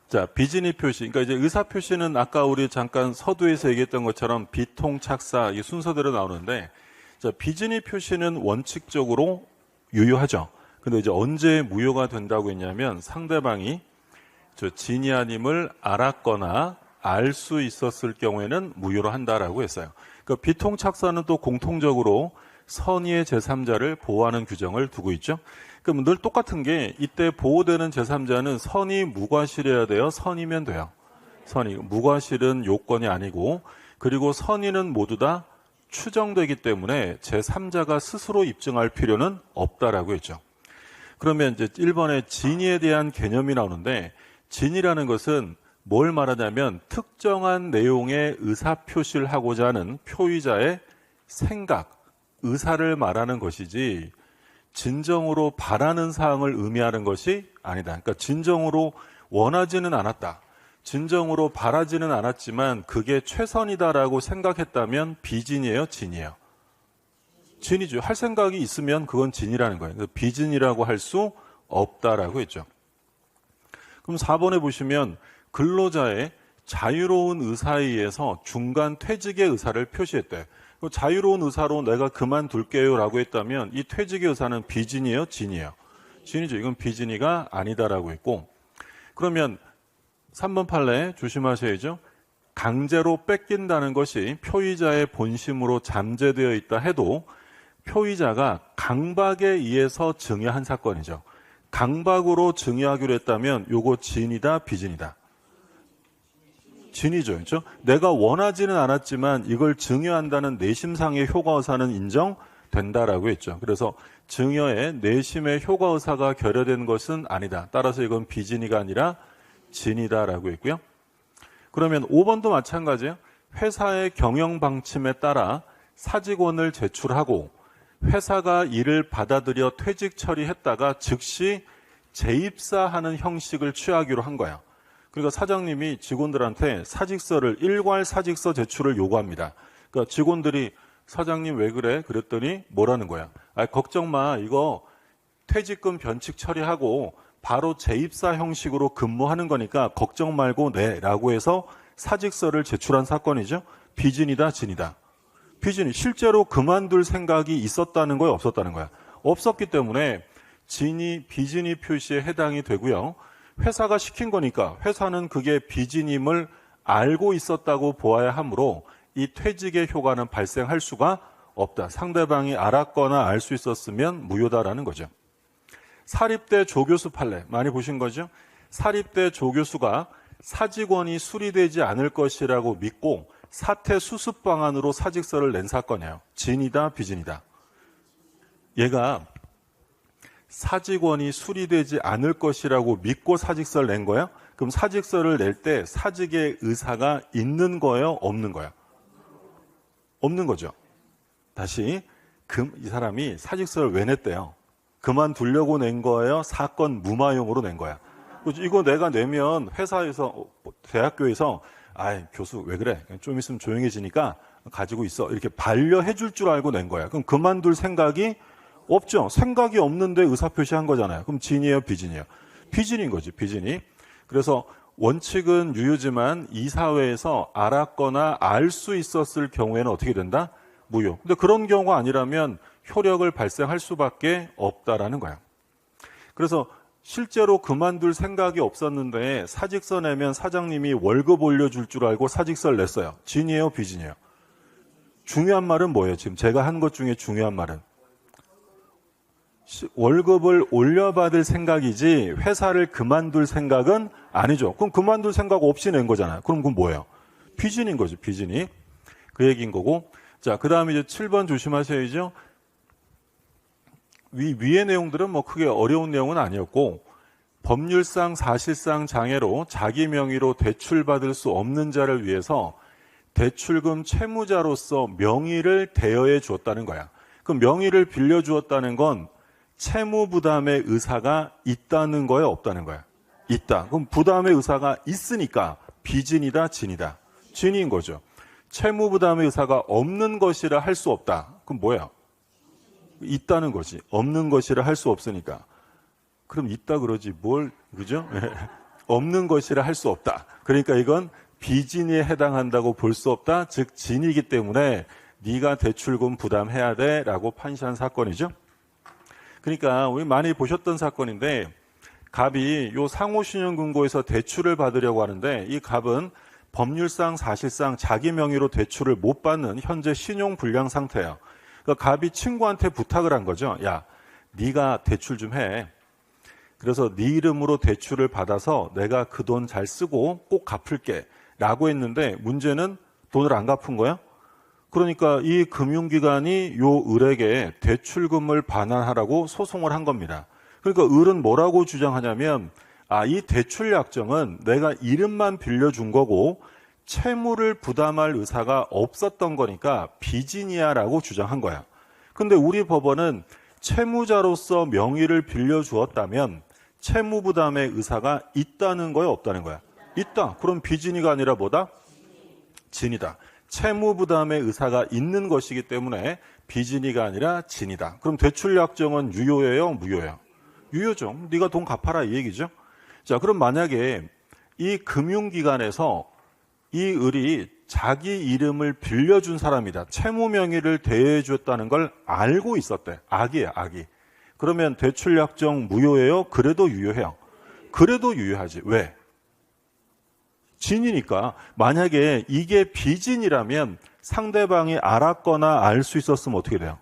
자, 비진의 표시. 그러니까 이제 의사 표시는 아까 우리 잠깐 서두에서 얘기했던 것처럼 비통, 착사, 이 순서대로 나오는데, 자, 비진의 표시는 원칙적으로 유효하죠. 근데 이제 언제 무효가 된다고 했냐면 상대방이 저 진이아님을 알았거나 알 수 있었을 경우에는 무효로 한다라고 했어요. 그러니까 비통, 착사는 또 공통적으로 선의의 제3자를 보호하는 규정을 두고 있죠. 그럼 늘 똑같은 게 이때 보호되는 제3자는 선의 무과실해야 돼요? 선이면 돼요. 선의. 무과실은 요건이 아니고, 그리고 선의는 모두 다 추정되기 때문에 제3자가 스스로 입증할 필요는 없다라고 했죠. 그러면 이제 1번에 진의에 대한 개념이 나오는데, 진의라는 것은 뭘 말하냐면 특정한 내용의 의사표시를 하고자 하는 표의자의 생각, 의사를 말하는 것이지 진정으로 바라는 사항을 의미하는 것이 아니다. 그러니까 진정으로 원하지는 않았다. 진정으로 바라지는 않았지만 그게 최선이다라고 생각했다면 비진이에요? 진이에요? 진이죠. 할 생각이 있으면 그건 진이라는 거예요. 그래서 비진이라고 할 수 없다라고 했죠. 그럼 4번에 보시면 근로자의 자유로운 의사에 의해서 중간 퇴직의 의사를 표시했대. 자유로운 의사로 내가 그만둘게요 라고 했다면 이 퇴직의 의사는 비진이에요? 진이에요? 진이죠. 이건 비진이가 아니다라고 했고, 그러면 3번 판례 조심하셔야죠. 강제로 뺏긴다는 것이 표의자의 본심으로 잠재되어 있다 해도 표의자가 강박에 의해서 증여한 사건이죠. 강박으로 증여하기로 했다면 요거 진이다, 비진이다? 진이죠. 그렇죠? 내가 원하지는 않았지만 이걸 증여한다는 내심상의 효과의사는 인정된다라고 했죠. 그래서 증여의 내심의 효과의사가 결여된 것은 아니다. 따라서 이건 비진이가 아니라 진이다라고 했고요. 그러면 5번도 마찬가지예요. 회사의 경영 방침에 따라 사직원을 제출하고 회사가 이를 받아들여 퇴직 처리했다가 즉시 재입사하는 형식을 취하기로 한 거야. 그러니까 사장님이 직원들한테 사직서를 일괄 사직서 제출을 요구합니다. 그러니까 직원들이 사장님 왜 그래? 그랬더니 뭐라는 거야? 걱정 마. 이거 퇴직금 변칙 처리하고 바로 재입사 형식으로 근무하는 거니까 걱정 말고 내라고 해서 사직서를 제출한 사건이죠. 비진이다, 진이다? 비진이. 실제로 그만둘 생각이 있었다는 거야, 없었다는 거야? 없었기 때문에 진이, 비진이 표시에 해당이 되고요. 회사가 시킨 거니까 회사는 그게 비진임을 알고 있었다고 보아야 하므로 이 퇴직의 효과는 발생할 수가 없다. 상대방이 알았거나 알 수 있었으면 무효다라는 거죠. 사립대 조교수 판례 많이 보신 거죠? 사립대 조교수가 사직원이 수리되지 않을 것이라고 믿고 사퇴 수습 방안으로 사직서를 낸 사건이에요. 진이다, 비진이다? 얘가 사직원이 수리되지 않을 것이라고 믿고 사직서를 낸 거예요? 그럼 사직서를 낼 때 사직의 의사가 있는 거예요? 없는 거예요? 없는 거죠. 다시, 이 사람이 사직서를 왜 냈대요? 그만두려고 낸 거예요? 사건 무마용으로 낸 거야? 이거 내가 내면 회사에서, 대학교에서 교수 왜 그래? 좀 있으면 조용해지니까 가지고 있어. 이렇게 반려해 줄 줄 알고 낸 거야. 그럼 그만둘 생각이 없죠. 생각이 없는데 의사표시한 거잖아요. 그럼 진이에요, 비진이에요? 비진인 거지, 비진이. 그래서 원칙은 유효지만 이 사회에서 알았거나 알 수 있었을 경우에는 어떻게 된다? 무효. 근데 그런 경우가 아니라면 효력을 발생할 수밖에 없다라는 거야. 그래서 실제로 그만둘 생각이 없었는데 사직서 내면 사장님이 월급 올려줄 줄 알고 사직서를 냈어요. 진이에요, 비진이에요? 중요한 말은 뭐예요? 지금 제가 한 것 중에 중요한 말은 월급을 올려받을 생각이지 회사를 그만둘 생각은 아니죠. 그럼 그만둘 생각 없이 낸 거잖아요. 그럼 그건 뭐예요? 비진인 거죠, 비진이. 그 얘기인 거고. 자, 그 다음에 이제 7번 조심하셔야죠. 위의 내용들은 뭐 크게 어려운 내용은 아니었고, 법률상 사실상 장애로 자기 명의로 대출받을 수 없는 자를 위해서 대출금 채무자로서 명의를 대여해 주었다는 거야. 그럼 명의를 빌려주었다는 건 채무 부담의 의사가 있다는 거야, 없다는 거야? 있다. 그럼 부담의 의사가 있으니까 비진이다, 진이다? 진인 거죠. 채무 부담의 의사가 없는 것이라 할 수 없다. 그럼 뭐야? 있다는 거지. 없는 것이라 할 수 없으니까. 그럼 있다 그러지 뭘, 그죠? 없는 것이라 할 수 없다. 그러니까 이건 비진이에 해당한다고 볼 수 없다. 즉 진이기 때문에 네가 대출금 부담해야 돼라고 판시한 사건이죠. 그러니까 우리 많이 보셨던 사건인데 갑이 요 상호신용금고에서 대출을 받으려고 하는데 이 갑은 법률상 사실상 자기 명의로 대출을 못 받는 현재 신용불량 상태예요. 그러니까 갑이 친구한테 부탁을 한 거죠. 야, 네가 대출 좀 해. 그래서 네 이름으로 대출을 받아서 내가 그 돈 잘 쓰고 꼭 갚을게 라고 했는데 문제는 돈을 안 갚은 거야. 그러니까 이 금융기관이 요 을에게 대출금을 반환하라고 소송을 한 겁니다. 그러니까 을은 뭐라고 주장하냐면 이 대출 약정은 내가 이름만 빌려준 거고 채무를 부담할 의사가 없었던 거니까 비진이야라고 주장한 거야. 근데 우리 법원은 채무자로서 명의를 빌려주었다면 채무 부담의 의사가 있다는 거야, 없다는 거야? 있다. 그럼 비진이가 아니라 뭐다? 진이다. 채무 부담의 의사가 있는 것이기 때문에 비진이가 아니라 진이다. 그럼 대출 약정은 유효예요, 무효예요? 유효죠. 네가 돈 갚아라 이 얘기죠. 자, 그럼 만약에 이 금융기관에서 이 을이 자기 이름을 빌려준 사람이다. 채무 명의를 대여해 줬다는 걸 알고 있었대. 악이에요, 악이. 그러면 대출 약정 무효예요? 그래도 유효해요. 그래도 유효하지. 왜? 진이니까. 만약에 이게 비진이라면 상대방이 알았거나 알 수 있었으면 어떻게 돼요?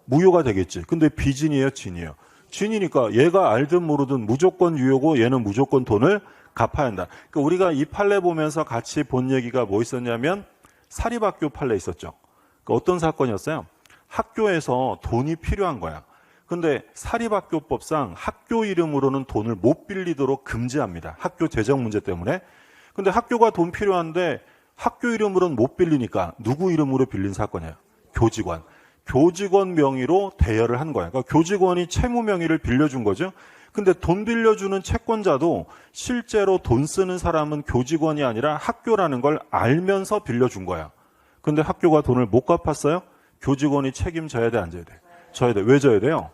무효가 되겠지. 근데 비진이에요, 진이에요? 진이니까 얘가 알든 모르든 무조건 유효고 얘는 무조건 돈을 갚아야 한다. 그러니까 우리가 이 판례 보면서 같이 본 얘기가 뭐 있었냐면 사립학교 판례 있었죠. 그러니까 어떤 사건이었어요? 학교에서 돈이 필요한 거야. 근데 사립학교법상 학교 이름으로는 돈을 못 빌리도록 금지합니다. 학교 재정 문제 때문에. 근데 학교가 돈 필요한데 학교 이름으로는 못 빌리니까 누구 이름으로 빌린 사건이에요? 교직원. 교직원 명의로 대여를 한 거예요. 그러니까 교직원이 채무 명의를 빌려준 거죠. 근데 돈 빌려주는 채권자도 실제로 돈 쓰는 사람은 교직원이 아니라 학교라는 걸 알면서 빌려준 거야. 근데 학교가 돈을 못 갚았어요? 교직원이 책임져야 돼, 안 져야 돼? 져야 돼. 왜 져야 돼요?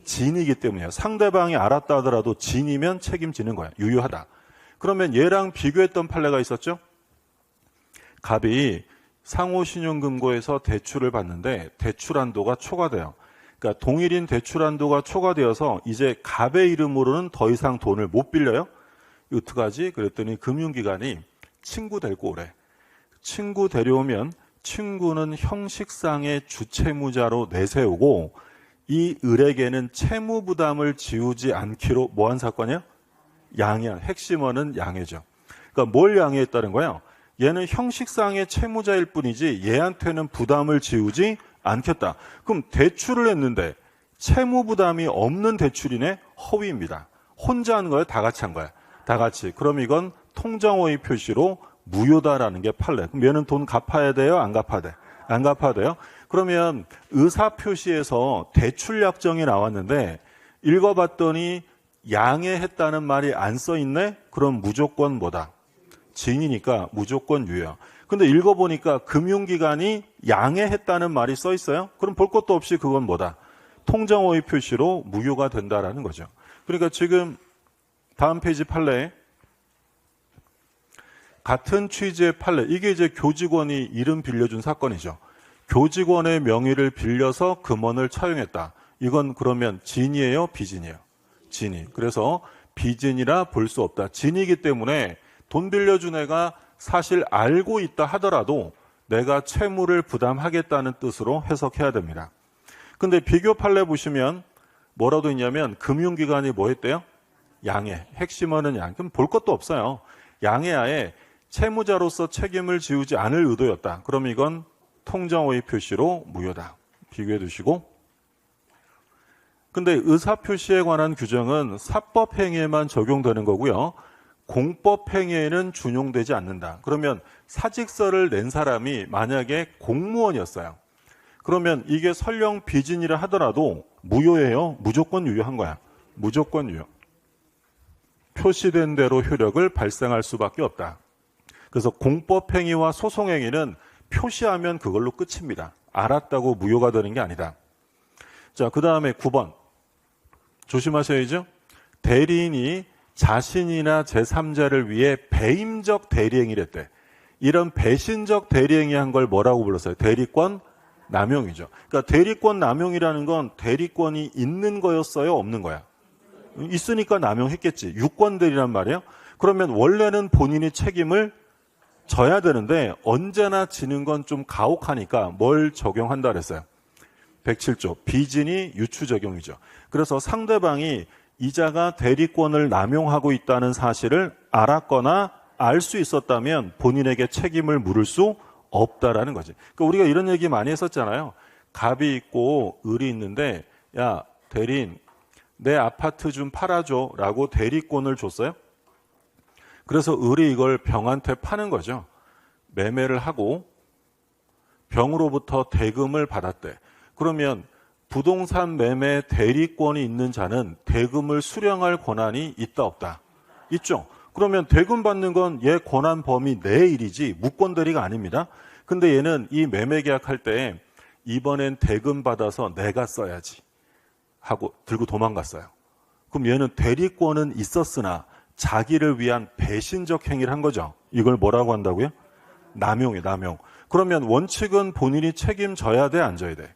진이기 때문이에요. 상대방이 알았다 하더라도 진이면 책임지는 거야. 유효하다. 그러면 얘랑 비교했던 판례가 있었죠? 갑이 상호신용금고에서 대출을 받는데 대출 한도가 초과돼요. 그러니까 동일인 대출 한도가 초과되어서 이제 갑의 이름으로는 더 이상 돈을 못 빌려요. 어떡하지? 그랬더니 금융기관이 친구 데리고 오래. 친구 데려오면 친구는 형식상의 주채무자로 내세우고 이 을에게는 채무 부담을 지우지 않기로 뭐한 사건이야? 양해. 핵심어는 양해죠. 그러니까 뭘 양해했다는 거예요? 얘는 형식상의 채무자일 뿐이지 얘한테는 부담을 지우지 않겠다. 그럼 대출을 했는데 채무 부담이 없는 대출이네? 허위입니다. 혼자 한 거예요? 다 같이 한 거야? 다 같이. 그럼 이건 통정허위 표시로 무효다라는 게 판례. 그럼 얘는 돈 갚아야 돼요? 안 갚아야 돼? 안 갚아야 돼요? 그러면 의사표시에서 대출 약정이 나왔는데 읽어봤더니 양해했다는 말이 안 써있네? 그럼 무조건 뭐다? 진이니까 무조건 유효. 근데 읽어보니까 금융기관이 양해했다는 말이 써있어요? 그럼 볼 것도 없이 그건 뭐다? 통정허위 표시로 무효가 된다라는 거죠. 그러니까 지금 다음 페이지 판례에 같은 취지의 판례, 이게 이제 교직원이 이름 빌려준 사건이죠. 교직원의 명의를 빌려서 금원을 차용했다. 이건 그러면 진이에요? 비진이에요? 진이. 그래서 비진이라 볼 수 없다. 진이기 때문에 돈 빌려준 애가 사실 알고 있다 하더라도 내가 채무를 부담하겠다는 뜻으로 해석해야 됩니다. 근데 비교 판례 보시면 뭐라도 있냐면 금융기관이 뭐 했대요? 양해. 핵심어는 양. 그럼 볼 것도 없어요. 양해하에 채무자로서 책임을 지우지 않을 의도였다. 그럼 이건 통정허위 표시로 무효다. 비교해 두시고. 근데 의사표시에 관한 규정은 사법행위에만 적용되는 거고요. 공법행위에는 준용되지 않는다. 그러면 사직서를 낸 사람이 만약에 공무원이었어요. 그러면 이게 설령 비진이라 하더라도 무효예요? 무조건 유효한 거야. 무조건 유효. 표시된 대로 효력을 발생할 수밖에 없다. 그래서 공법행위와 소송행위는 표시하면 그걸로 끝입니다. 알았다고 무효가 되는 게 아니다. 자, 그 다음에 9번. 조심하셔야죠. 대리인이 자신이나 제3자를 위해 배임적 대리행위를 했대. 이런 배신적 대리행위 한 걸 뭐라고 불렀어요? 대리권 남용이죠. 그러니까 대리권 남용이라는 건 대리권이 있는 거였어요? 없는 거야? 있으니까 남용했겠지. 유권대리란 말이에요. 그러면 원래는 본인이 책임을 져야 되는데 언제나 지는 건 좀 가혹하니까 뭘 적용한다 그랬어요? 107조 비진이 유추 적용이죠. 그래서 상대방이 이자가 대리권을 남용하고 있다는 사실을 알았거나 알 수 있었다면 본인에게 책임을 물을 수 없다라는 거지. 그러니까 우리가 이런 얘기 많이 했었잖아요. 갑이 있고 을이 있는데 야 대리인 내 아파트 좀 팔아줘 라고 대리권을 줬어요. 그래서 을이 이걸 병한테 파는 거죠. 매매를 하고 병으로부터 대금을 받았대. 그러면 부동산 매매 대리권이 있는 자는 대금을 수령할 권한이 있다 없다? 있죠. 그러면 대금 받는 건 얘 권한 범위 내 일이지 무권 대리가 아닙니다. 근데 얘는 이 매매 계약할 때 이번엔 대금 받아서 내가 써야지 하고 들고 도망갔어요. 그럼 얘는 대리권은 있었으나 자기를 위한 배신적 행위를 한 거죠. 이걸 뭐라고 한다고요? 남용이에요, 남용. 그러면 원칙은 본인이 책임져야 돼, 안 져야 돼?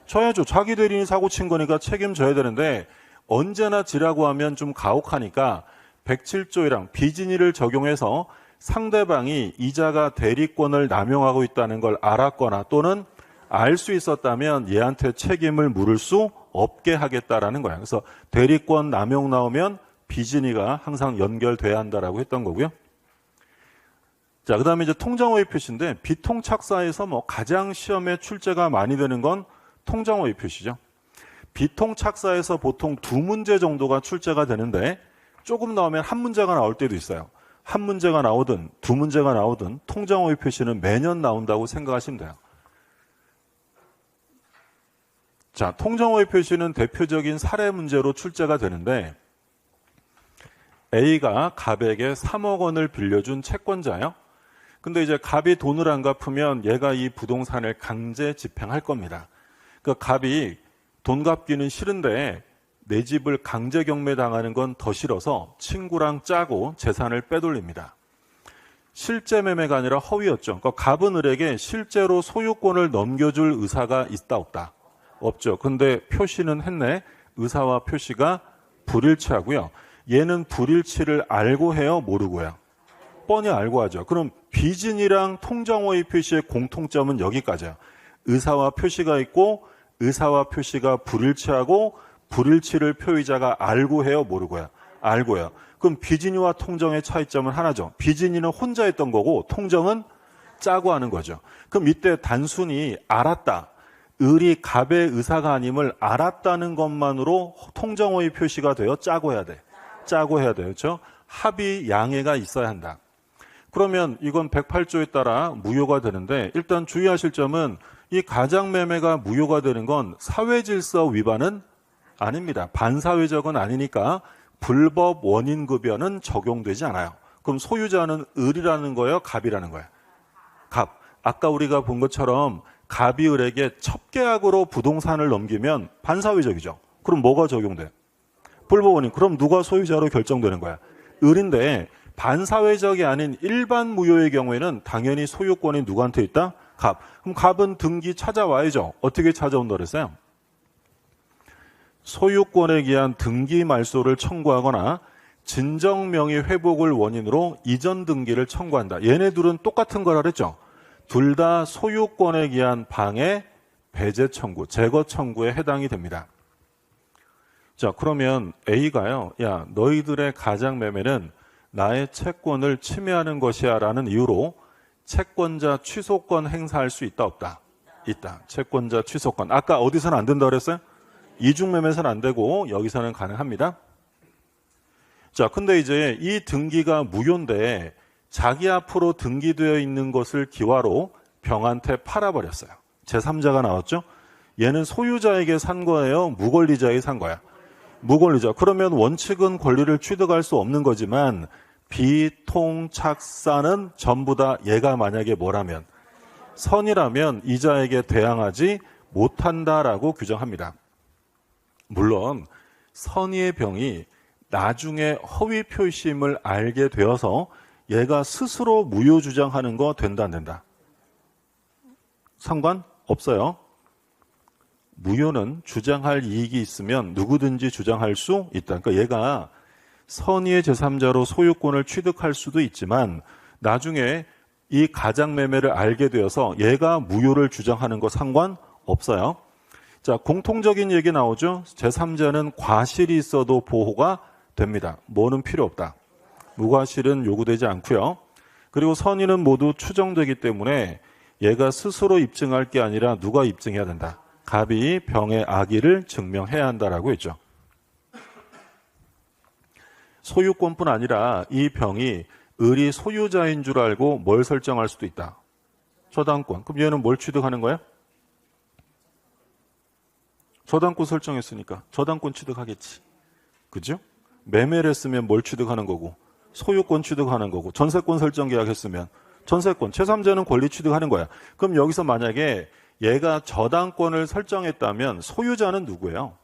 져야죠. 자기 대리인이 사고 친 거니까 책임져야 되는데 언제나 지라고 하면 좀 가혹하니까 107조이랑 비진이를 적용해서 상대방이 이자가 대리권을 남용하고 있다는 걸 알았거나 또는 알 수 있었다면 얘한테 책임을 물을 수 없게 하겠다라는 거야. 그래서 대리권 남용 나오면 비진이가 항상 연결돼야 한다라고 했던 거고요. 자, 그다음에 이제 통장호의 표시인데 비통착사에서 뭐 가장 시험에 출제가 많이 되는 건 통장호의 표시죠. 비통착사에서 보통 2문제 정도가 출제가 되는데 조금 나오면 한 문제가 나올 때도 있어요. 한 문제가 나오든 2문제가 나오든 통장호의 표시는 매년 나온다고 생각하시면 돼요. 자, 통장호의 표시는 대표적인 사례 문제로 출제가 되는데 A가 갑에게 3억 원을 빌려준 채권자예요. 근데 이제 갑이 돈을 안 갚으면 얘가 이 부동산을 강제 집행할 겁니다. 그러니까 갑이 돈 갚기는 싫은데 내 집을 강제 경매 당하는 건 더 싫어서 친구랑 짜고 재산을 빼돌립니다. 실제 매매가 아니라 허위였죠. 그러니까 갑은 을에게 실제로 소유권을 넘겨줄 의사가 있다 없다? 없죠. 근데 표시는 했네. 의사와 표시가 불일치하고요. 얘는 불일치를 알고 해요? 모르고요? 뻔히 알고 하죠. 그럼 비진이랑 통장호의 표시의 공통점은 여기까지야. 의사와 표시가 있고 의사와 표시가 불일치하고 불일치를 표의자가 알고 해요? 모르고요? 알고요. 그럼 비진이와 통정의 차이점은 하나죠. 비진이는 혼자 했던 거고 통정은 짜고 하는 거죠. 그럼 이때 단순히 알았다. 을이 갑의 의사가 아님을 알았다는 것만으로 통정호의 표시가 돼요? 짜고 해야 돼? 짜고 해야 돼요. 그렇죠? 합의 양해가 있어야 한다. 그러면 이건 108조에 따라 무효가 되는데 일단 주의하실 점은 이 가장매매가 무효가 되는 건 사회질서 위반은 아닙니다. 반사회적은 아니니까 불법 원인급여는 적용되지 않아요. 그럼 소유자는 을이라는 거예요? 갑이라는 거예요? 갑. 아까 우리가 본 것처럼 갑이 을에게 첩계약으로 부동산을 넘기면 반사회적이죠. 그럼 뭐가 적용돼? 불법 원인. 그럼 누가 소유자로 결정되는 거야? 을인데 반사회적이 아닌 일반 무효의 경우에는 당연히 소유권이 누구한테 있다? 갑. 그럼 갑은 등기 찾아와야죠. 어떻게 찾아온다 그랬어요? 소유권에 기한 등기 말소를 청구하거나 진정명의 회복을 원인으로 이전 등기를 청구한다. 얘네 둘은 똑같은 거라 그랬죠. 둘 다 소유권에 기한 방해, 배제 청구, 제거 청구에 해당이 됩니다. 자, 그러면 A가요. 야, 너희들의 가장매매는 나의 채권을 침해하는 것이야 라는 이유로 채권자 취소권 행사할 수 있다 없다? 있다. 채권자 취소권. 아까 어디서는 안 된다고 그랬어요? 이중매매에서는 안 되고 여기서는 가능합니다. 자, 근데 이제 이 등기가 무효인데 자기 앞으로 등기되어 있는 것을 기화로 병한테 팔아버렸어요. 제3자가 나왔죠? 얘는 소유자에게 산 거예요? 무권리자에게 산 거야? 무권리자. 그러면 원칙은 권리를 취득할 수 없는 거지만 비통착사는 전부 다 얘가 만약에 뭐라면 선이라면 이자에게 대항하지 못한다라고 규정합니다. 물론 선의의 병이 나중에 허위 표시임을 알게 되어서 얘가 스스로 무효 주장하는 거 된다 안 된다? 상관없어요. 무효는 주장할 이익이 있으면 누구든지 주장할 수 있다. 그러니까 얘가 선의의 제3자로 소유권을 취득할 수도 있지만 나중에 이 가장매매를 알게 되어서 얘가 무효를 주장하는 거 상관없어요. 자, 공통적인 얘기 나오죠. 제3자는 과실이 있어도 보호가 됩니다. 뭐는 필요 없다. 무과실은 요구되지 않고요. 그리고 선의는 모두 추정되기 때문에 얘가 스스로 입증할 게 아니라 누가 입증해야 된다. 갑이 병의 악의를 증명해야 한다라고 했죠. 소유권뿐 아니라 이 병이 을이 소유자인 줄 알고 뭘 설정할 수도 있다. 저당권. 그럼 얘는 뭘 취득하는 거야? 저당권 설정했으니까 저당권 취득하겠지. 그죠? 매매를 했으면 뭘 취득하는 거고 소유권 취득하는 거고 전세권 설정 계약했으면 전세권, 제3자는 권리 취득하는 거야. 그럼 여기서 만약에 얘가 저당권을 설정했다면 소유자는 누구예요?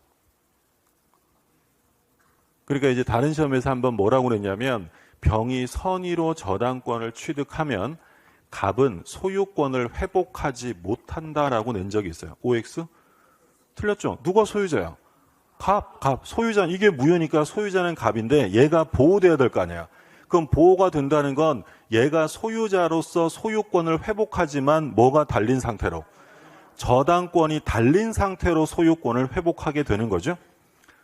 그러니까 이제 다른 시험에서 한번 뭐라고 그랬냐면 병이 선의로 저당권을 취득하면 갑은 소유권을 회복하지 못한다라고 낸 적이 있어요. OX? 틀렸죠? 누가 소유자야? 갑. 소유자. 이게 무효니까 소유자는 갑인데 얘가 보호돼야 될 거 아니야. 그럼 보호가 된다는 건 얘가 소유자로서 소유권을 회복하지만 뭐가 달린 상태로? 저당권이 달린 상태로 소유권을 회복하게 되는 거죠.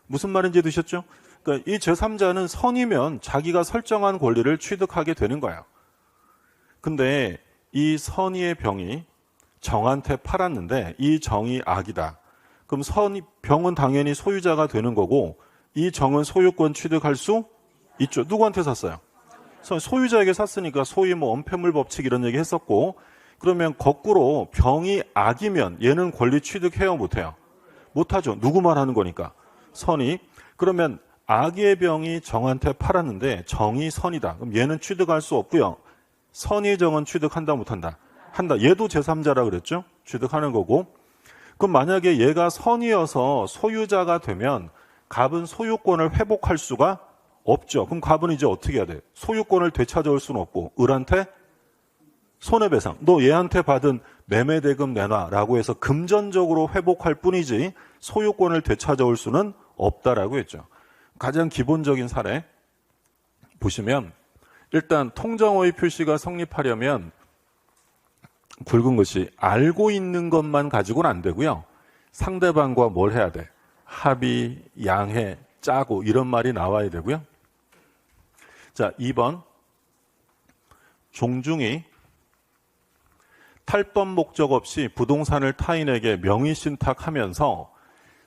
무슨 말인지 드셨죠? 그러니까 이 제3자는 선이면 자기가 설정한 권리를 취득하게 되는 거야. 근데 이 선의의 병이 정한테 팔았는데 이 정이 악이다. 그럼 병은 당연히 소유자가 되는 거고 이 정은 소유권 취득할 수 있죠. 누구한테 샀어요? 소유자에게 샀으니까 소위 엄폐물 법칙 이런 얘기 했었고 그러면 거꾸로 병이 악이면 얘는 권리 취득해요 못해요? 못하죠. 누구만 하는 거니까. 선이. 그러면 악의 병이 정한테 팔았는데 정이 선이다. 그럼 얘는 취득할 수 없고요. 선의 정은 취득한다 못한다? 한다. 얘도 제3자라 그랬죠? 취득하는 거고. 그럼 만약에 얘가 선이어서 소유자가 되면 갑은 소유권을 회복할 수가 없죠. 그럼 갑은 이제 어떻게 해야 돼? 소유권을 되찾아올 수는 없고 을한테 손해배상. 너 얘한테 받은 매매대금 내놔라고 해서 금전적으로 회복할 뿐이지 소유권을 되찾아올 수는 없다라고 했죠. 가장 기본적인 사례 보시면 일단 통정허위 표시가 성립하려면 굵은 것이 알고 있는 것만 가지고는 안 되고요. 상대방과 뭘 해야 돼? 합의, 양해, 짜고 이런 말이 나와야 되고요. 자, 2번 종중이 탈법 목적 없이 부동산을 타인에게 명의신탁하면서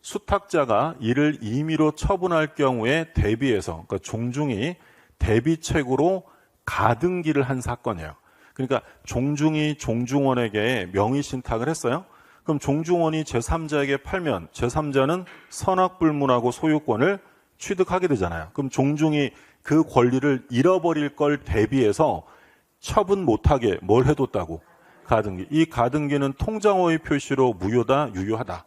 수탁자가 이를 임의로 처분할 경우에 대비해서 그러니까 종중이 대비책으로 가등기를 한 사건이에요. 그러니까 종중이 종중원에게 명의신탁을 했어요. 그럼 종중원이 제3자에게 팔면 제3자는 선악불문하고 소유권을 취득하게 되잖아요. 그럼 종중이 그 권리를 잃어버릴 걸 대비해서 처분 못하게 뭘 해뒀다고? 가등기. 이 가등기는 통정허위 표시로 무효다, 유효하다.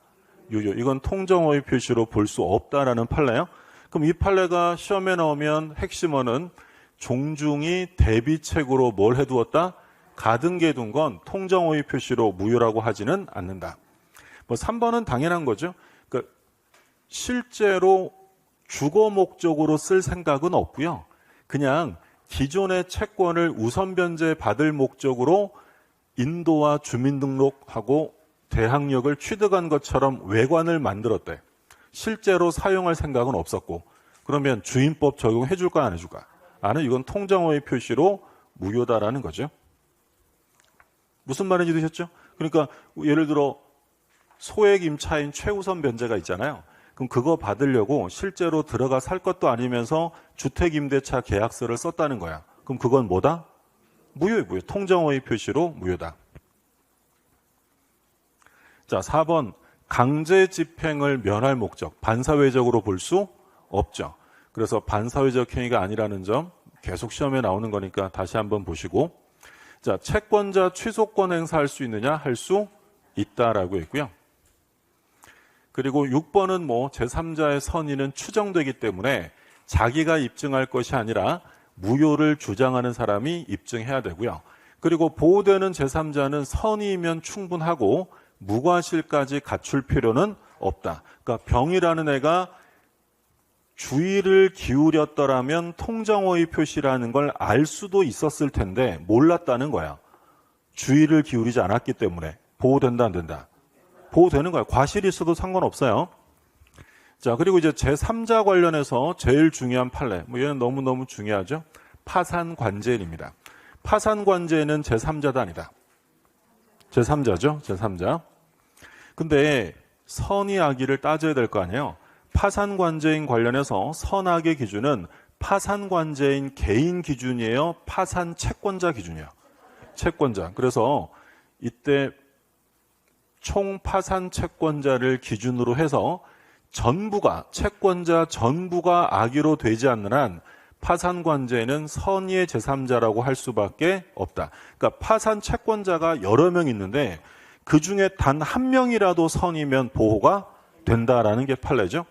유효. 이건 통정허위 표시로 볼 수 없다라는 판례예요. 그럼 이 판례가 시험에 나오면 핵심어는 종중이 대비책으로 뭘 해두었다? 가등기에 둔 건 통정허위 표시로 무효라고 하지는 않는다. 3번은 당연한 거죠. 그러니까 실제로 주거 목적으로 쓸 생각은 없고요. 그냥 기존의 채권을 우선 변제 받을 목적으로 인도와 주민등록하고 대항력을 취득한 것처럼 외관을 만들었대. 실제로 사용할 생각은 없었고 그러면 주임법 적용해 줄까 안 해줄까? 안 해. 이건 통정허위 표시로 무효다라는 거죠. 무슨 말인지 드셨죠? 그러니까 예를 들어 소액 임차인 최우선 변제가 있잖아요. 그럼 그거 받으려고 실제로 들어가 살 것도 아니면서 주택임대차 계약서를 썼다는 거야. 그럼 그건 뭐다? 무효. 통정허위 표시로 무효다. 자, 4번 강제 집행을 면할 목적. 반사회적으로 볼 수 없죠. 그래서 반사회적 행위가 아니라는 점 계속 시험에 나오는 거니까 다시 한번 보시고 자, 채권자 취소권 행사할 수 있느냐? 할 수 있다라고 했고요. 그리고 6번은 제3자의 선의는 추정되기 때문에 자기가 입증할 것이 아니라 무효를 주장하는 사람이 입증해야 되고요. 그리고 보호되는 제3자는 선의이면 충분하고 무과실까지 갖출 필요는 없다. 그러니까 병이라는 애가 주의를 기울였더라면 통정어의 표시라는 걸 알 수도 있었을 텐데 몰랐다는 거야. 주의를 기울이지 않았기 때문에. 보호된다 안 된다? 보호되는 거야. 과실이 있어도 상관없어요. 자, 그리고 이제 제3자 관련해서 제일 중요한 판례. 얘는 너무너무 중요하죠. 파산관제인입니다. 파산관제는 제3자도 아니다. 제3자죠. 제3자. 근데 선의 악의를 따져야 될 거 아니에요. 파산관제인 관련해서 선악의 기준은 파산관제인 개인 기준이에요. 파산채권자 기준이에요. 채권자. 그래서 이때 총 파산채권자를 기준으로 해서 전부가 채권자 전부가 악의로 되지 않는 한 파산관제는 선의의 제3자라고 할 수밖에 없다. 그러니까 파산채권자가 여러 명 있는데 그중에 단 한 명이라도 선이면 보호가 된다라는 게 판례죠.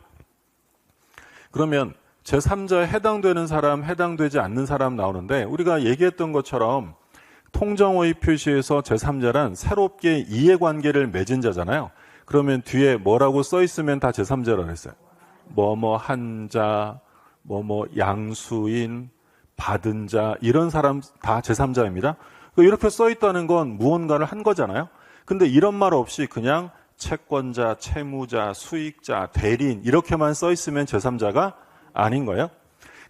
그러면 제3자에 해당되는 사람, 해당되지 않는 사람 나오는데 우리가 얘기했던 것처럼 통정어의 표시에서 제3자란 새롭게 이해관계를 맺은 자잖아요. 그러면 뒤에 뭐라고 써 있으면 다 제3자라고 했어요. 뭐뭐 한자, 뭐뭐 양수인, 받은 자 이런 사람 다 제3자입니다. 이렇게 써 있다는 건 무언가를 한 거잖아요. 근데 이런 말 없이 그냥 채권자, 채무자, 수익자, 대리인 이렇게만 써 있으면 제3자가 아닌 거예요.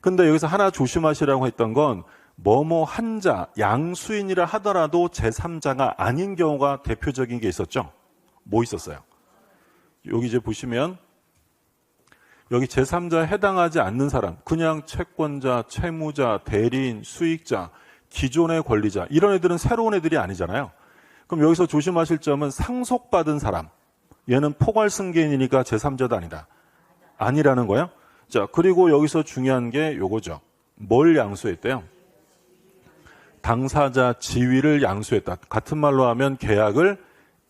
근데 여기서 하나 조심하시라고 했던 건 뭐뭐 한자, 양수인이라 하더라도 제3자가 아닌 경우가 대표적인 게 있었죠. 뭐 있었어요? 여기 이제 보시면 여기 제3자에 해당하지 않는 사람, 그냥 채권자, 채무자, 대리인, 수익자, 기존의 권리자 이런 애들은 새로운 애들이 아니잖아요. 그럼 여기서 조심하실 점은 상속받은 사람, 얘는 포괄승계인이니까 제3자도 아니다. 아니라는 거예요. 자, 그리고 여기서 중요한 게 요거죠. 뭘 양수했대요? 당사자 지위를 양수했다. 같은 말로 하면 계약을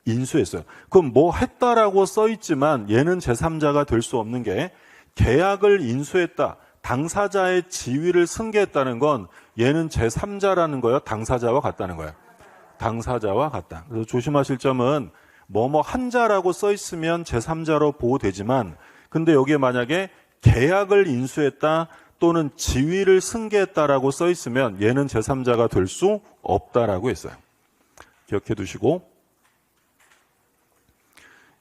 인수했어요. 그럼 뭐 했다라고 써 있지만 얘는 제3자가 될 수 없는 게 계약을 인수했다. 당사자의 지위를 승계했다는 건 얘는 제3자라는 거예요. 당사자와 같다는 거예요. 당사자와 같다. 그래서 조심하실 점은 뭐뭐 한자라고 써 있으면 제3자로 보호되지만 근데 여기에 만약에 계약을 인수했다 또는 지위를 승계했다라고 써 있으면 얘는 제3자가 될 수 없다라고 했어요. 기억해 두시고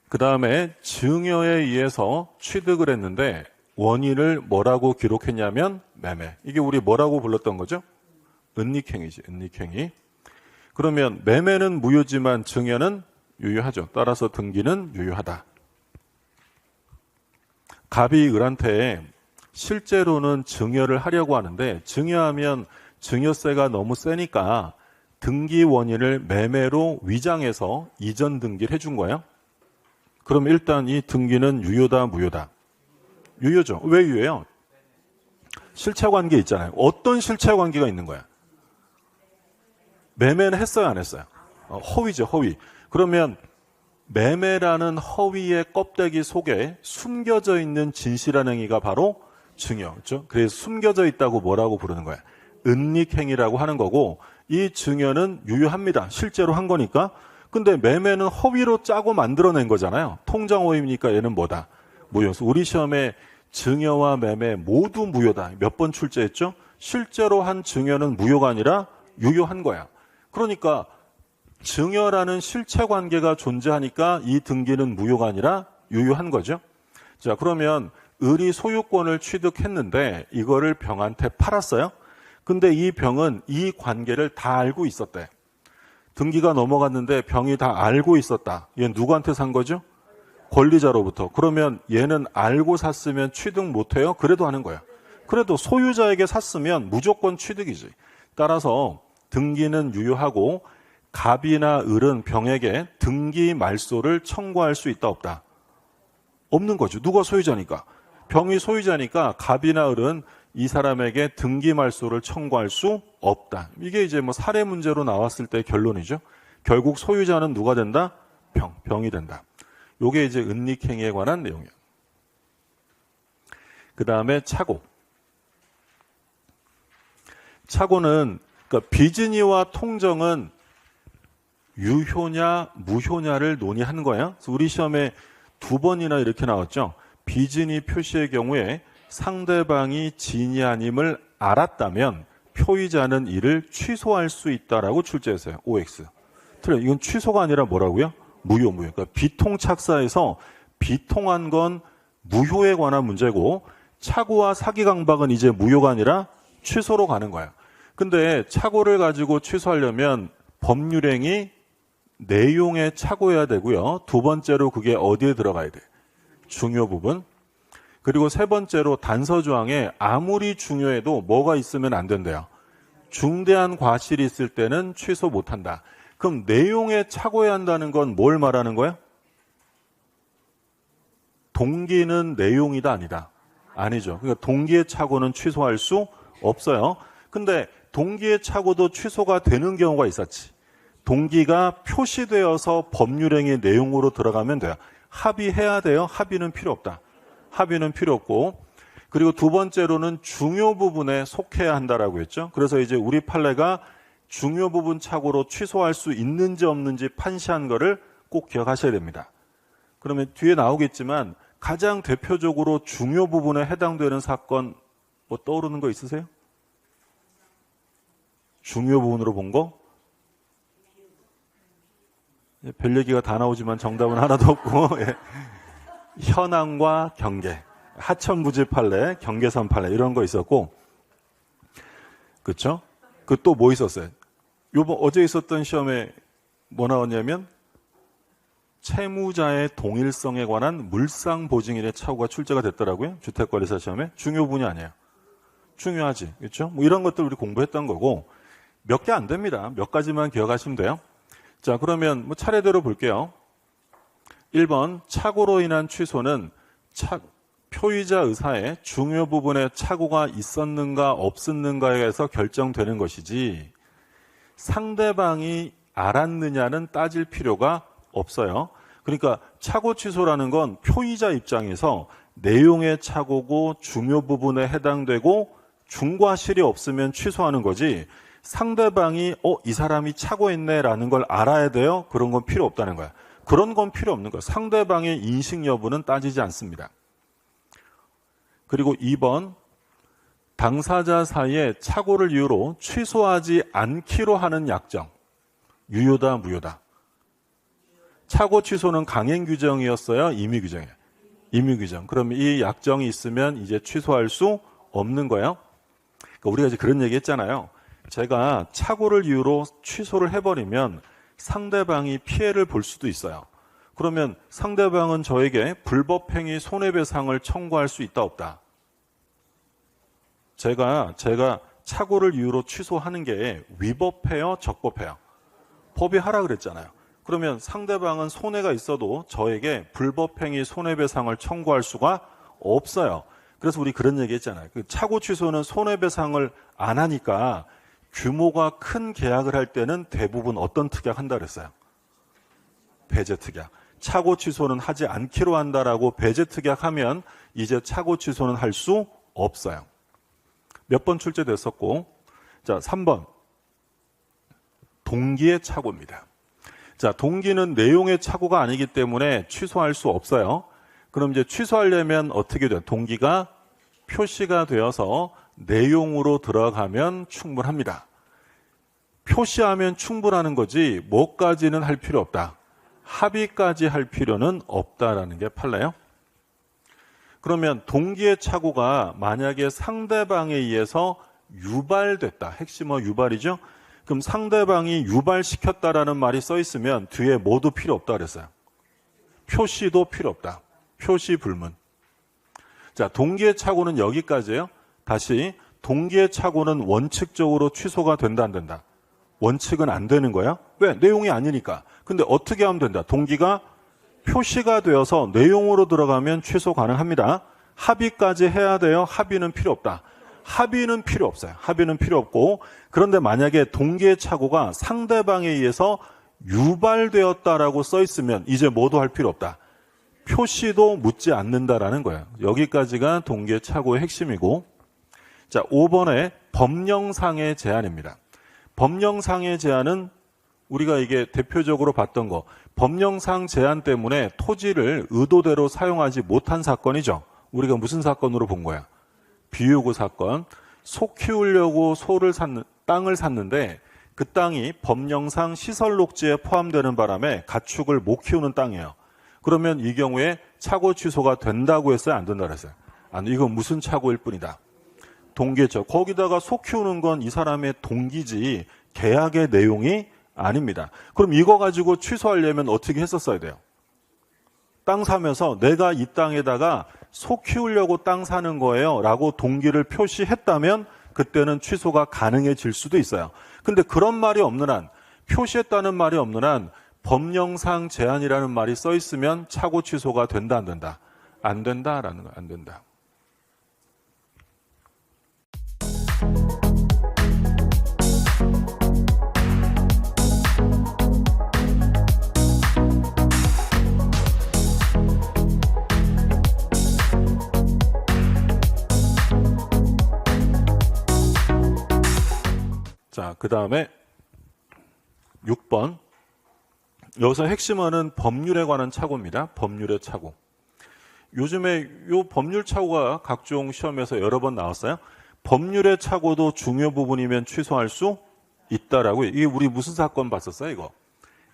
그 다음에 증여에 의해서 취득을 했는데 원인을 뭐라고 기록했냐면 매매. 이게 우리 뭐라고 불렀던 거죠? 은닉행위지. 은닉행위. 그러면 매매는 무효지만 증여는 유효하죠. 따라서 등기는 유효하다. 갑이 을한테 실제로는 증여를 하려고 하는데 증여하면 증여세가 너무 세니까 등기 원인을 매매로 위장해서 이전 등기를 해준 거예요. 그럼 일단 이 등기는 유효다, 무효다? 유효죠. 왜 유효해요? 실체관계 있잖아요. 어떤 실체관계가 있는 거야? 매매는 했어요, 안 했어요? 허위죠, 허위. 그러면 매매라는 허위의 껍데기 속에 숨겨져 있는 진실한 행위가 바로 증여. 그렇죠? 그래서 숨겨져 있다고 뭐라고 부르는 거야? 은닉행위라고 하는 거고 이 증여는 유효합니다. 실제로 한 거니까. 근데 매매는 허위로 짜고 만들어낸 거잖아요. 통정허위니까 얘는 뭐다? 무효. 우리 시험에 증여와 매매 모두 무효다. 몇 번 출제했죠? 실제로 한 증여는 무효가 아니라 유효한 거야. 그러니까 증여라는 실체관계가 존재하니까 이 등기는 무효가 아니라 유효한 거죠. 자, 그러면 을이 소유권을 취득했는데 이거를 병한테 팔았어요. 근데 이 병은 이 관계를 다 알고 있었대. 등기가 넘어갔는데 병이 다 알고 있었다. 얘는 누구한테 산 거죠? 권리자로부터. 그러면 얘는 알고 샀으면 취득 못해요? 그래도 하는 거야. 그래도 소유자에게 샀으면 무조건 취득이지. 따라서 등기는 유효하고 갑이나 을은 병에게 등기 말소를 청구할 수 있다, 없다? 없는 거죠. 누가 소유자니까. 병이 소유자니까 갑이나 을은 이 사람에게 등기 말소를 청구할 수 없다. 이게 이제 뭐 사례 문제로 나왔을 때 결론이죠. 결국 소유자는 누가 된다? 병이 된다. 요게 이제 은닉행위에 관한 내용이에요. 그 다음에 착오. 착오는 그러니까 비진이와 통정은 유효냐 무효냐를 논의하는 거예요. 그래서 우리 시험에 2번이나 이렇게 나왔죠. 비진이 표시의 경우에 상대방이 진이 아님을 알았다면 표의자는 이를 취소할 수 있다라고 출제했어요. OX. 틀려. 이건 취소가 아니라 뭐라고요? 무효. 그러니까 비통착사에서 비통한 건 무효에 관한 문제고 착오와 사기 강박은 이제 무효가 아니라 취소로 가는 거예요. 근데 착오를 가지고 취소하려면 법률행위 내용에 착오해야 되고요. 2번째로 그게 어디에 들어가야 돼? 중요 부분. 그리고 3번째로 단서조항에 아무리 중요해도 뭐가 있으면 안 된대요. 중대한 과실이 있을 때는 취소 못한다. 그럼 내용에 착오해야 한다는 건 뭘 말하는 거예요? 동기는 내용이다 아니다? 아니죠. 그러니까 동기의 착오는 취소할 수 없어요. 근데 동기의 착오도 취소가 되는 경우가 있었지. 동기가 표시되어서 법률행위 내용으로 들어가면 돼요. 합의해야 돼요. 합의는 필요 없다. 합의는 필요 없고, 그리고 2번째로는 중요 부분에 속해야 한다라고 했죠. 그래서 이제 우리 판례가 중요 부분 착오로 취소할 수 있는지 없는지 판시한 거를 꼭 기억하셔야 됩니다. 그러면 뒤에 나오겠지만 가장 대표적으로 중요 부분에 해당되는 사건 뭐 떠오르는 거 있으세요? 중요 부분으로 본 거? 별 얘기가 다 나오지만 정답은 하나도 없고 예. 현황과 경계, 하천부지 판례, 경계선 판례 이런 거 있었고, 그렇죠? 그 또 뭐 있었어요? 요번 어제 있었던 시험에 뭐 나왔냐면 채무자의 동일성에 관한 물상보증인의 착오가 출제가 됐더라고요. 주택관리사 시험에. 중요 부분이 아니에요. 중요하지, 그렇죠? 뭐 이런 것들 우리 공부했던 거고 몇 개 안 됩니다. 몇 가지만 기억하시면 돼요. 자, 그러면 뭐 차례대로 볼게요. 1번, 착오로 인한 취소는 표의자 의사의 중요 부분에 착오가 있었는가 없었는가에 의해서 결정되는 것이지 상대방이 알았느냐는 따질 필요가 없어요. 그러니까 착오 취소라는 건 표의자 입장에서 내용의 착오고 중요 부분에 해당되고 중과실이 없으면 취소하는 거지, 상대방이 이 사람이 착오했네라는 걸 알아야 돼요? 그런 건 필요 없다는 거야. 그런 건 필요 없는 거야. 상대방의 인식 여부는 따지지 않습니다. 그리고 2번, 당사자 사이에 착오를 이유로 취소하지 않기로 하는 약정. 유효다, 무효다? 착오 취소는 강행 규정이었어요? 임의 규정이에요? 임의 규정. 그럼 이 약정이 있으면 이제 취소할 수 없는 거예요? 그러니까 우리가 이제 그런 얘기 했잖아요. 제가 착오를 이유로 취소를 해버리면 상대방이 피해를 볼 수도 있어요. 그러면 상대방은 저에게 불법행위 손해배상을 청구할 수 있다, 없다? 제가 착오를 이유로 취소하는 게 위법해요, 적법해요? 법이 하라 그랬잖아요. 그러면 상대방은 손해가 있어도 저에게 불법행위 손해배상을 청구할 수가 없어요. 그래서 우리 그런 얘기 했잖아요. 그 착오 취소는 손해배상을 안 하니까 규모가 큰 계약을 할 때는 대부분 어떤 특약 한다 그랬어요? 배제 특약. 착오 취소는 하지 않기로 한다라고 배제 특약하면 이제 착오 취소는 할 수 없어요. 몇 번 출제됐었고, 자, 3번. 동기의 착오입니다. 자, 동기는 내용의 착오가 아니기 때문에 취소할 수 없어요. 그럼 이제 취소하려면 어떻게 돼요? 동기가 표시가 되어서 내용으로 들어가면 충분합니다. 표시하면 충분하는 거지 뭐까지는 할 필요 없다. 합의까지 할 필요는 없다라는 게 판례요. 그러면 동기의 착오가 만약에 상대방에 의해서 유발됐다. 핵심어 유발이죠. 그럼 상대방이 유발시켰다라는 말이 써 있으면 뒤에 뭐도 필요 없다 그랬어요. 표시도 필요 없다. 표시 불문. 자, 동기의 착오는 여기까지예요. 다시, 동기의 착오는 원칙적으로 취소가 된다, 안 된다? 원칙은 안 되는 거야. 왜? 내용이 아니니까. 근데 어떻게 하면 된다? 동기가 표시가 되어서 내용으로 들어가면 취소 가능합니다. 합의까지 해야 돼요? 합의는 필요 없다. 합의는 필요 없어요. 합의는 필요 없고, 그런데 만약에 동기의 착오가 상대방에 의해서 유발되었다라고 써 있으면 이제 뭐도 할 필요 없다. 표시도 묻지 않는다라는 거예요. 여기까지가 동기의 착오의 핵심이고, 자, 5번에 법령상의 제한입니다. 법령상의 제한은 우리가 이게 대표적으로 봤던 거, 법령상 제한 때문에 토지를 의도대로 사용하지 못한 사건이죠. 우리가 무슨 사건으로 본 거야? 비유구 사건. 소 키우려고 땅을 샀는데 그 땅이 법령상 시설 녹지에 포함되는 바람에 가축을 못 키우는 땅이에요. 그러면 이 경우에 착오 취소가 된다고 했어요? 안 된다고 했어요? 아니, 이건 무슨 착오일 뿐이다. 동기죠. 거기다가 소 키우는 건 이 사람의 동기지 계약의 내용이 아닙니다. 그럼 이거 가지고 취소하려면 어떻게 했었어야 돼요? 땅 사면서 내가 이 땅에다가 소 키우려고 땅 사는 거예요 라고 동기를 표시했다면 그때는 취소가 가능해질 수도 있어요. 근데 그런 말이 없는 한, 표시했다는 말이 없는 한 법령상 제한이라는 말이 써 있으면 착오 취소가 된다, 안 된다? 안 된다라는 거야. 안 된다. 자, 그 다음에 6번. 여기서 핵심어는 법률에 관한 착오입니다. 법률의 착오. 요즘에 요 법률 착오가 각종 시험에서 여러 번 나왔어요. 법률의 착오도 중요 부분이면 취소할 수 있다라고. 이게 우리 무슨 사건 봤었어요, 이거?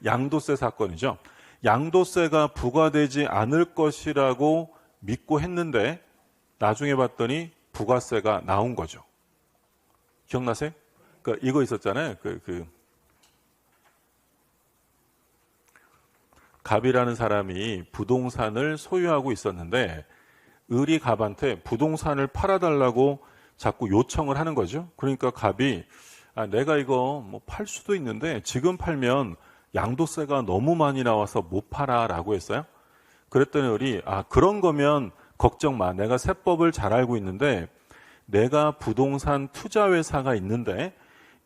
양도세 사건이죠. 양도세가 부과되지 않을 것이라고 믿고 했는데 나중에 봤더니 부가세가 나온 거죠. 기억나세요? 그러니까 이거 있었잖아요. 갑이라는 사람이 부동산을 소유하고 있었는데 을이 갑한테 부동산을 팔아달라고 자꾸 요청을 하는 거죠. 그러니까 갑이 내가 이거 뭐 팔 수도 있는데 지금 팔면 양도세가 너무 많이 나와서 못 팔아라고 했어요. 그랬더니 을이 그런 거면 걱정 마. 내가 세법을 잘 알고 있는데 내가 부동산 투자회사가 있는데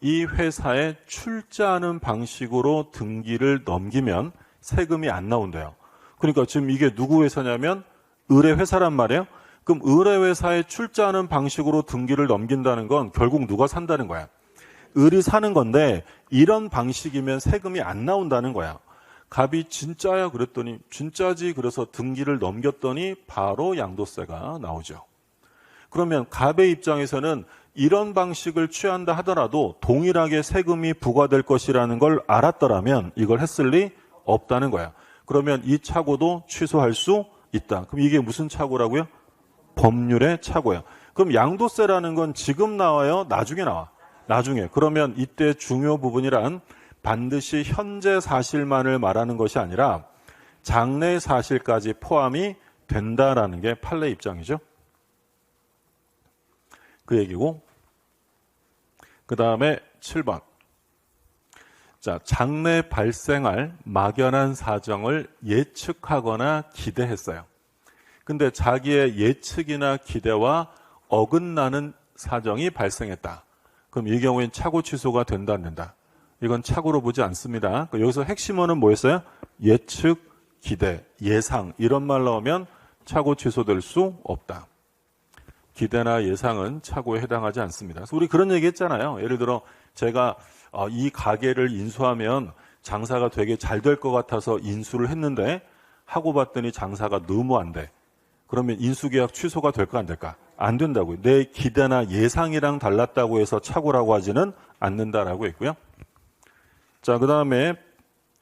이 회사에 출자하는 방식으로 등기를 넘기면 세금이 안 나온대요. 그러니까 지금 이게 누구 회사냐면 을의 회사란 말이에요. 그럼 을의 회사에 출자하는 방식으로 등기를 넘긴다는 건 결국 누가 산다는 거야? 을이 사는 건데 이런 방식이면 세금이 안 나온다는 거야. 갑이 진짜야? 그랬더니 진짜지. 그래서 등기를 넘겼더니 바로 양도세가 나오죠. 그러면 갑의 입장에서는 이런 방식을 취한다 하더라도 동일하게 세금이 부과될 것이라는 걸 알았더라면 이걸 했을 리 없다는 거야. 그러면 이 착오도 취소할 수 있다. 그럼 이게 무슨 착오라고요? 법률의 착오야. 그럼 양도세라는 건 지금 나와요? 나중에 나와? 나중에. 그러면 이때 중요 부분이란 반드시 현재 사실만을 말하는 것이 아니라 장래 사실까지 포함이 된다라는 게 판례 입장이죠. 그 얘기고. 그 다음에 7번. 자, 장래 발생할 막연한 사정을 예측하거나 기대했어요. 근데 자기의 예측이나 기대와 어긋나는 사정이 발생했다. 그럼 이 경우엔 착오 취소가 된다, 안 된다? 이건 착오로 보지 않습니다. 여기서 핵심어는 뭐였어요? 예측, 기대, 예상 이런 말 나오면 착오 취소될 수 없다. 기대나 예상은 착오에 해당하지 않습니다. 그래서 우리 그런 얘기 했잖아요. 예를 들어 제가 이 가게를 인수하면 장사가 되게 잘 될 것 같아서 인수를 했는데 하고 봤더니 장사가 너무 안 돼. 그러면 인수계약 취소가 될까 안 될까? 안 된다고요. 내 기대나 예상이랑 달랐다고 해서 착오라고 하지는 않는다라고 했고요. 자, 그 다음에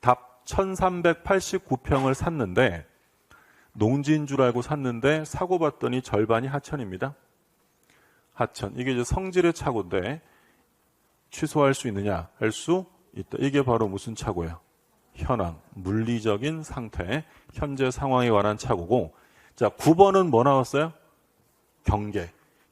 답 1389평을 샀는데 농지인 줄 알고 샀는데 사고 봤더니 절반이 하천입니다. 하천. 이게 이제 성질의 착오인데 취소할 수 있느냐? 할 수 있다. 이게 바로 무슨 착오예요? 현황, 물리적인 상태, 현재 상황에 관한 착오고. 자, 9번은 뭐 나왔어요? 경계.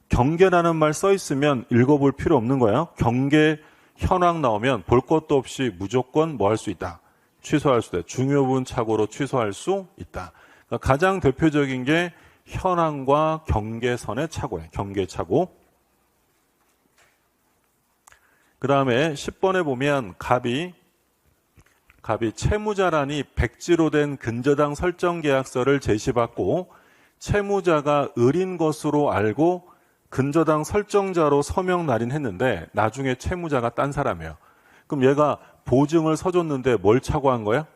경계라는 말 써 있으면 읽어볼 필요 없는 거예요. 경계 현황 나오면 볼 것도 없이 무조건 뭐 할 수 있다? 취소할 수 있다. 중요 부분 착오로 취소할 수 있다. 그러니까 가장 대표적인 게 현황과 경계선의 착오예요. 경계 착오. 그 다음에 10번에 보면 갑이 채무자란이 백지로 된 근저당 설정 계약서를 제시받고 채무자가 을인 것으로 알고 근저당 설정자로 서명 날인했는데 나중에 채무자가 딴 사람이에요. 그럼 얘가 보증을 서줬는데 뭘 착오한 거야?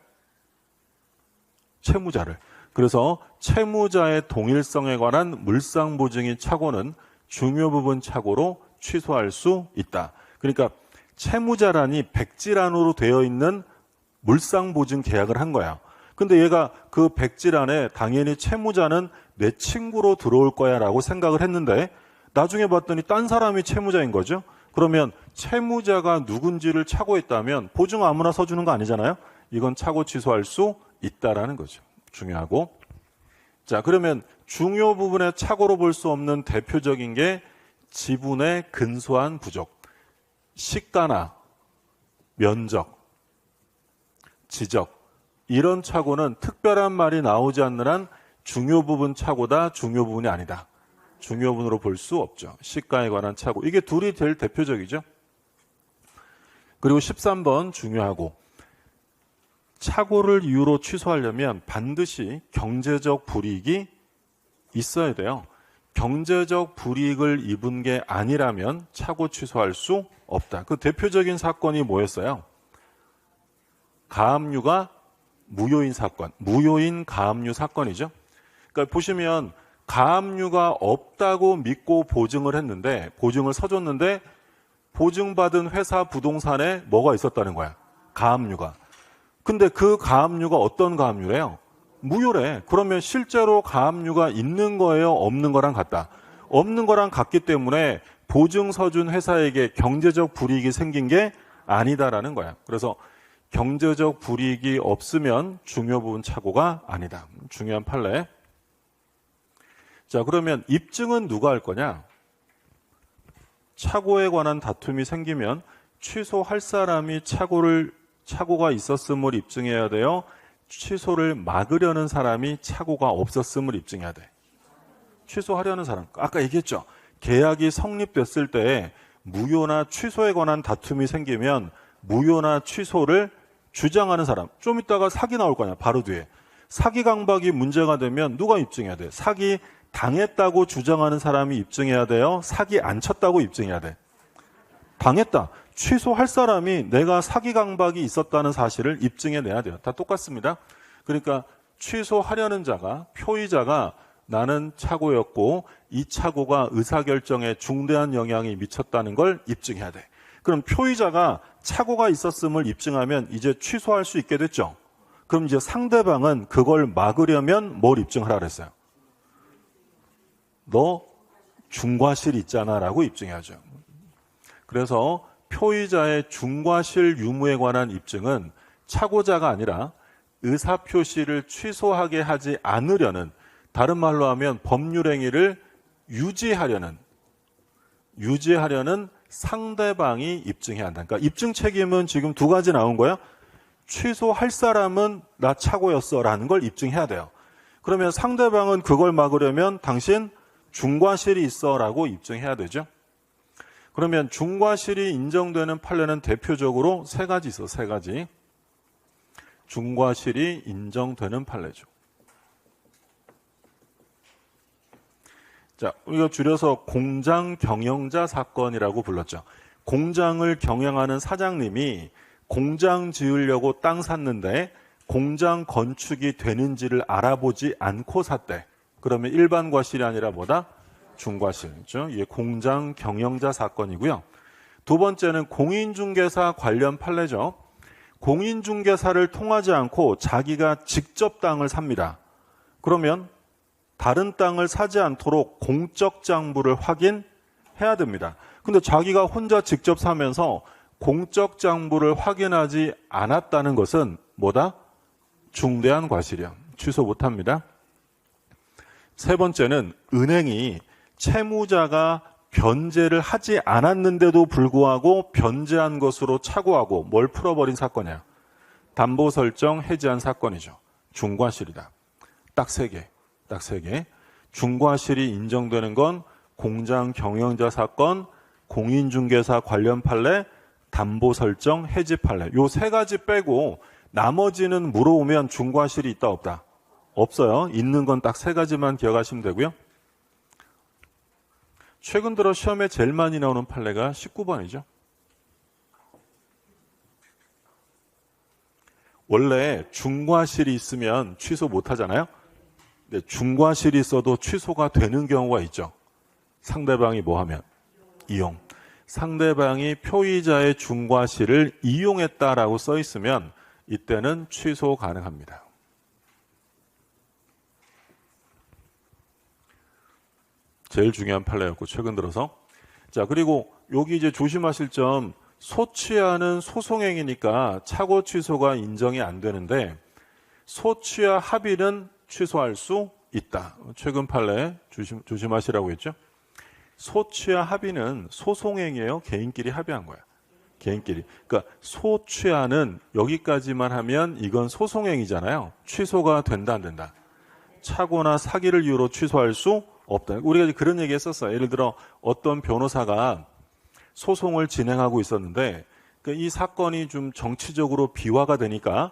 채무자를. 그래서 채무자의 동일성에 관한 물상보증인 착오는 중요 부분 착오로 취소할 수 있다. 그러니까 채무자란이 백지란으로 되어 있는 물상보증 계약을 한 거야. 근데 얘가 그 백지란에 당연히 채무자는 내 친구로 들어올 거야 라고 생각을 했는데 나중에 봤더니 딴 사람이 채무자인 거죠. 그러면 채무자가 누군지를 착오했다면 보증 아무나 서주는 거 아니잖아요. 이건 착오 취소할 수 있다라는 거죠. 중요하고. 자, 그러면 중요 부분에 착오로 볼 수 없는 대표적인 게 지분의 근소한 부족, 시가나 면적, 지적, 이런 착오는 특별한 말이 나오지 않는 한 중요 부분 착오다, 중요 부분이 아니다. 중요 부분으로 볼 수 없죠. 시가에 관한 착오. 이게 둘이 제일 대표적이죠. 그리고 13번 중요하고, 착오를 이유로 취소하려면 반드시 경제적 불이익이 있어야 돼요. 경제적 불이익을 입은 게 아니라면 착오 취소할 수 없다. 그 대표적인 사건이 뭐였어요? 가압류가 무효인 사건, 무효인 가압류 사건이죠. 그러니까 보시면 가압류가 없다고 믿고 보증을 했는데, 보증을 서줬는데 보증받은 회사 부동산에 뭐가 있었다는 거야? 가압류가. 근데 그 가압류가 어떤 가압류래요? 무효래. 그러면 실제로 가압류가 있는 거예요? 없는 거랑 같다? 없는 거랑 같기 때문에 보증 서준 회사에게 경제적 불이익이 생긴 게 아니다라는 거야. 그래서 경제적 불이익이 없으면 중요 부분 착오가 아니다. 중요한 판례. 자, 그러면 입증은 누가 할 거냐? 착오에 관한 다툼이 생기면 취소할 사람이 착오가 있었음을 입증해야 돼요. 취소를 막으려는 사람이 착오가 없었음을 입증해야 돼. 취소하려는 사람. 아까 얘기했죠. 계약이 성립됐을 때 무효나 취소에 관한 다툼이 생기면 무효나 취소를 주장하는 사람. 좀 이따가 사기 나올 거냐, 바로 뒤에. 사기 강박이 문제가 되면 누가 입증해야 돼? 사기 당했다고 주장하는 사람이 입증해야 돼요? 사기 안 쳤다고 입증해야 돼? 당했다. 취소할 사람이 내가 사기 강박이 있었다는 사실을 입증해내야 돼요. 다 똑같습니다. 그러니까 취소하려는 자가, 표의자가 나는 착오였고 이 착오가 의사결정에 중대한 영향이 미쳤다는 걸 입증해야 돼. 그럼 표의자가 착오가 있었음을 입증하면 이제 취소할 수 있게 됐죠. 그럼 이제 상대방은 그걸 막으려면 뭘 입증하라 그랬어요? 너 중과실 있잖아 라고 입증해야죠. 그래서 표의자의 중과실 유무에 관한 입증은 착오자가 아니라 의사표시를 취소하게 하지 않으려는, 다른 말로 하면 법률행위를 유지하려는 상대방이 입증해야 한다. 그러니까 입증 책임은 지금 두 가지 나온 거야. 취소할 사람은 나 착오였어 라는 걸 입증해야 돼요. 그러면 상대방은 그걸 막으려면 당신 중과실이 있어 라고 입증해야 되죠. 그러면 중과실이 인정되는 판례는 대표적으로 세 가지 있어. 세 가지. 중과실이 인정되는 판례죠. 자, 우리가 줄여서 공장 경영자 사건이라고 불렀죠. 공장을 경영하는 사장님이 공장 지으려고 땅 샀는데 공장 건축이 되는지를 알아보지 않고 샀대. 그러면 일반 과실이 아니라 뭐다? 중과실이죠. 이게 공장 경영자 사건이고요. 두 번째는 공인중개사 관련 판례죠. 공인중개사를 통하지 않고 자기가 직접 땅을 삽니다. 그러면 다른 땅을 사지 않도록 공적 장부를 확인해야 됩니다. 근데 자기가 혼자 직접 사면서 공적 장부를 확인하지 않았다는 것은 뭐다? 중대한 과실이야. 취소 못합니다. 세 번째는 은행이 채무자가 변제를 하지 않았는데도 불구하고 변제한 것으로 착오하고 뭘 풀어버린 사건이야. 담보 설정 해지한 사건이죠. 중과실이다. 딱 세 개. 딱 세 개. 중과실이 인정되는 건 공장 경영자 사건, 공인중개사 관련 판례, 담보 설정 해지 판례. 요 세 가지 빼고 나머지는 물어보면 중과실이 있다 없다? 없어요. 있는 건 딱 세 가지만 기억하시면 되고요. 최근 들어 시험에 제일 많이 나오는 판례가 19번이죠. 원래 중과실이 있으면 취소 못 하잖아요. 근데 중과실이 있어도 취소가 되는 경우가 있죠. 상대방이 뭐 하면? 이용. 상대방이 표의자의 중과실을 이용했다라고 써 있으면 이때는 취소 가능합니다. 제일 중요한 판례였고 최근 들어서. 자, 그리고 여기 이제 조심하실 점, 소취하는 소송행위니까 착오 취소가 인정이 안 되는데 소취와 합의는 취소할 수 있다. 최근 판례 조심하시라고 했죠. 소취와 합의는 소송행위예요. 개인끼리 합의한 거야. 개인끼리. 그러니까 소취하는 여기까지만 하면 이건 소송행위잖아요. 취소가 된다 안 된다. 착오나 사기를 이유로 취소할 수 없다. 우리가 그런 얘기 했었어요. 예를 들어 어떤 변호사가 소송을 진행하고 있었는데 이 사건이 좀 정치적으로 비화가 되니까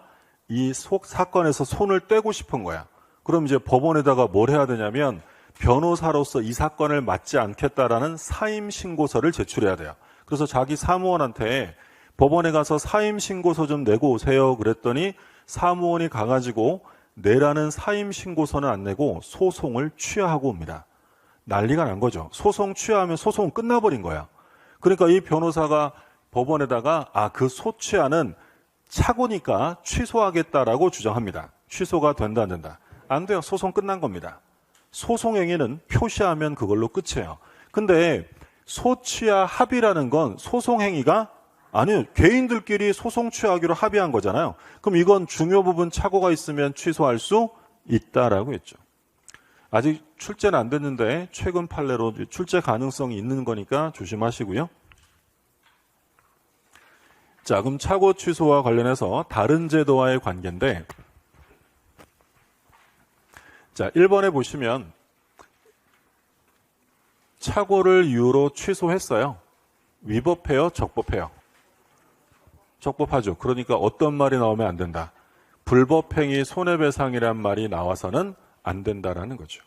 이 사건에서 손을 떼고 싶은 거야. 그럼 이제 법원에다가 뭘 해야 되냐면 변호사로서 이 사건을 맡지 않겠다라는 사임 신고서를 제출해야 돼요. 그래서 자기 사무원한테 법원에 가서 사임 신고서 좀 내고 오세요. 그랬더니 사무원이 가가지고 내라는 사임 신고서는 안 내고 소송을 취하하고 옵니다. 난리가 난 거죠. 소송 취하하면 소송은 끝나버린 거야. 그러니까 이 변호사가 법원에다가 그 소취하는 착오니까 취소하겠다라고 주장합니다. 취소가 된다 안 된다? 안 돼요. 소송 끝난 겁니다. 소송행위는 표시하면 그걸로 끝이에요. 근데 소취와 합의라는 건 소송행위가 아니요. 개인들끼리 소송 취하기로 합의한 거잖아요. 그럼 이건 중요 부분 착오가 있으면 취소할 수 있다라고 했죠. 아직 출제는 안 됐는데 최근 판례로 출제 가능성이 있는 거니까 조심하시고요. 자, 그럼 착오 취소와 관련해서 다른 제도와의 관계인데, 자, 1번에 보시면 착오를 이유로 취소했어요. 위법해요? 적법해요? 적법하죠. 그러니까 어떤 말이 나오면 안 된다. 불법행위 손해배상이란 말이 나와서는 안 된다라는 거죠.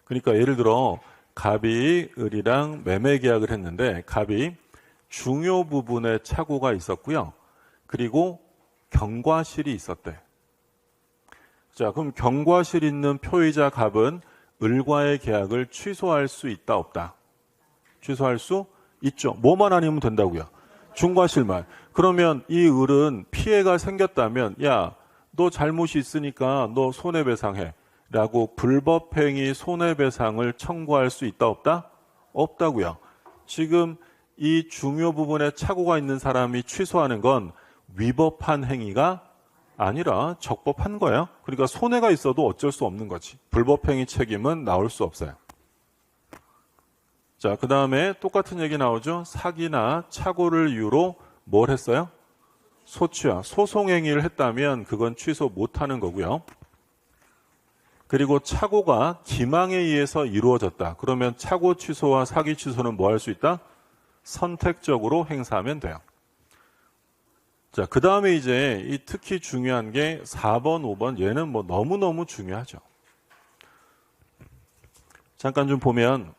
그러니까 예를 들어 갑이 을이랑 매매 계약을 했는데 갑이 중요 부분에 착오가 있었고요. 그리고 경과실이 있었대. 자, 그럼 경과실 있는 표의자 갑은 을과의 계약을 취소할 수 있다 없다? 취소할 수 있죠. 뭐만 아니면 된다고요? 중과실만. 그러면 이 을은 피해가 생겼다면 야, 너 잘못이 있으니까 너 손해배상해 라고 불법행위 손해배상을 청구할 수 있다 없다? 없다고요. 지금 이 중요 부분에 착오가 있는 사람이 취소하는 건 위법한 행위가 아니라 적법한 거예요. 그러니까 손해가 있어도 어쩔 수 없는 거지. 불법행위 책임은 나올 수 없어요. 자, 그 다음에 똑같은 얘기 나오죠. 사기나 착오를 이유로 뭘 했어요? 소취와 소송행위를 했다면 그건 취소 못하는 거고요. 그리고 착오가 기망에 의해서 이루어졌다. 그러면 착오 취소와 사기 취소는 뭐 할 수 있다? 선택적으로 행사하면 돼요. 자, 그 다음에 이제 이 특히 중요한 게 4번, 5번 얘는 뭐 너무너무 중요하죠. 잠깐 좀 보면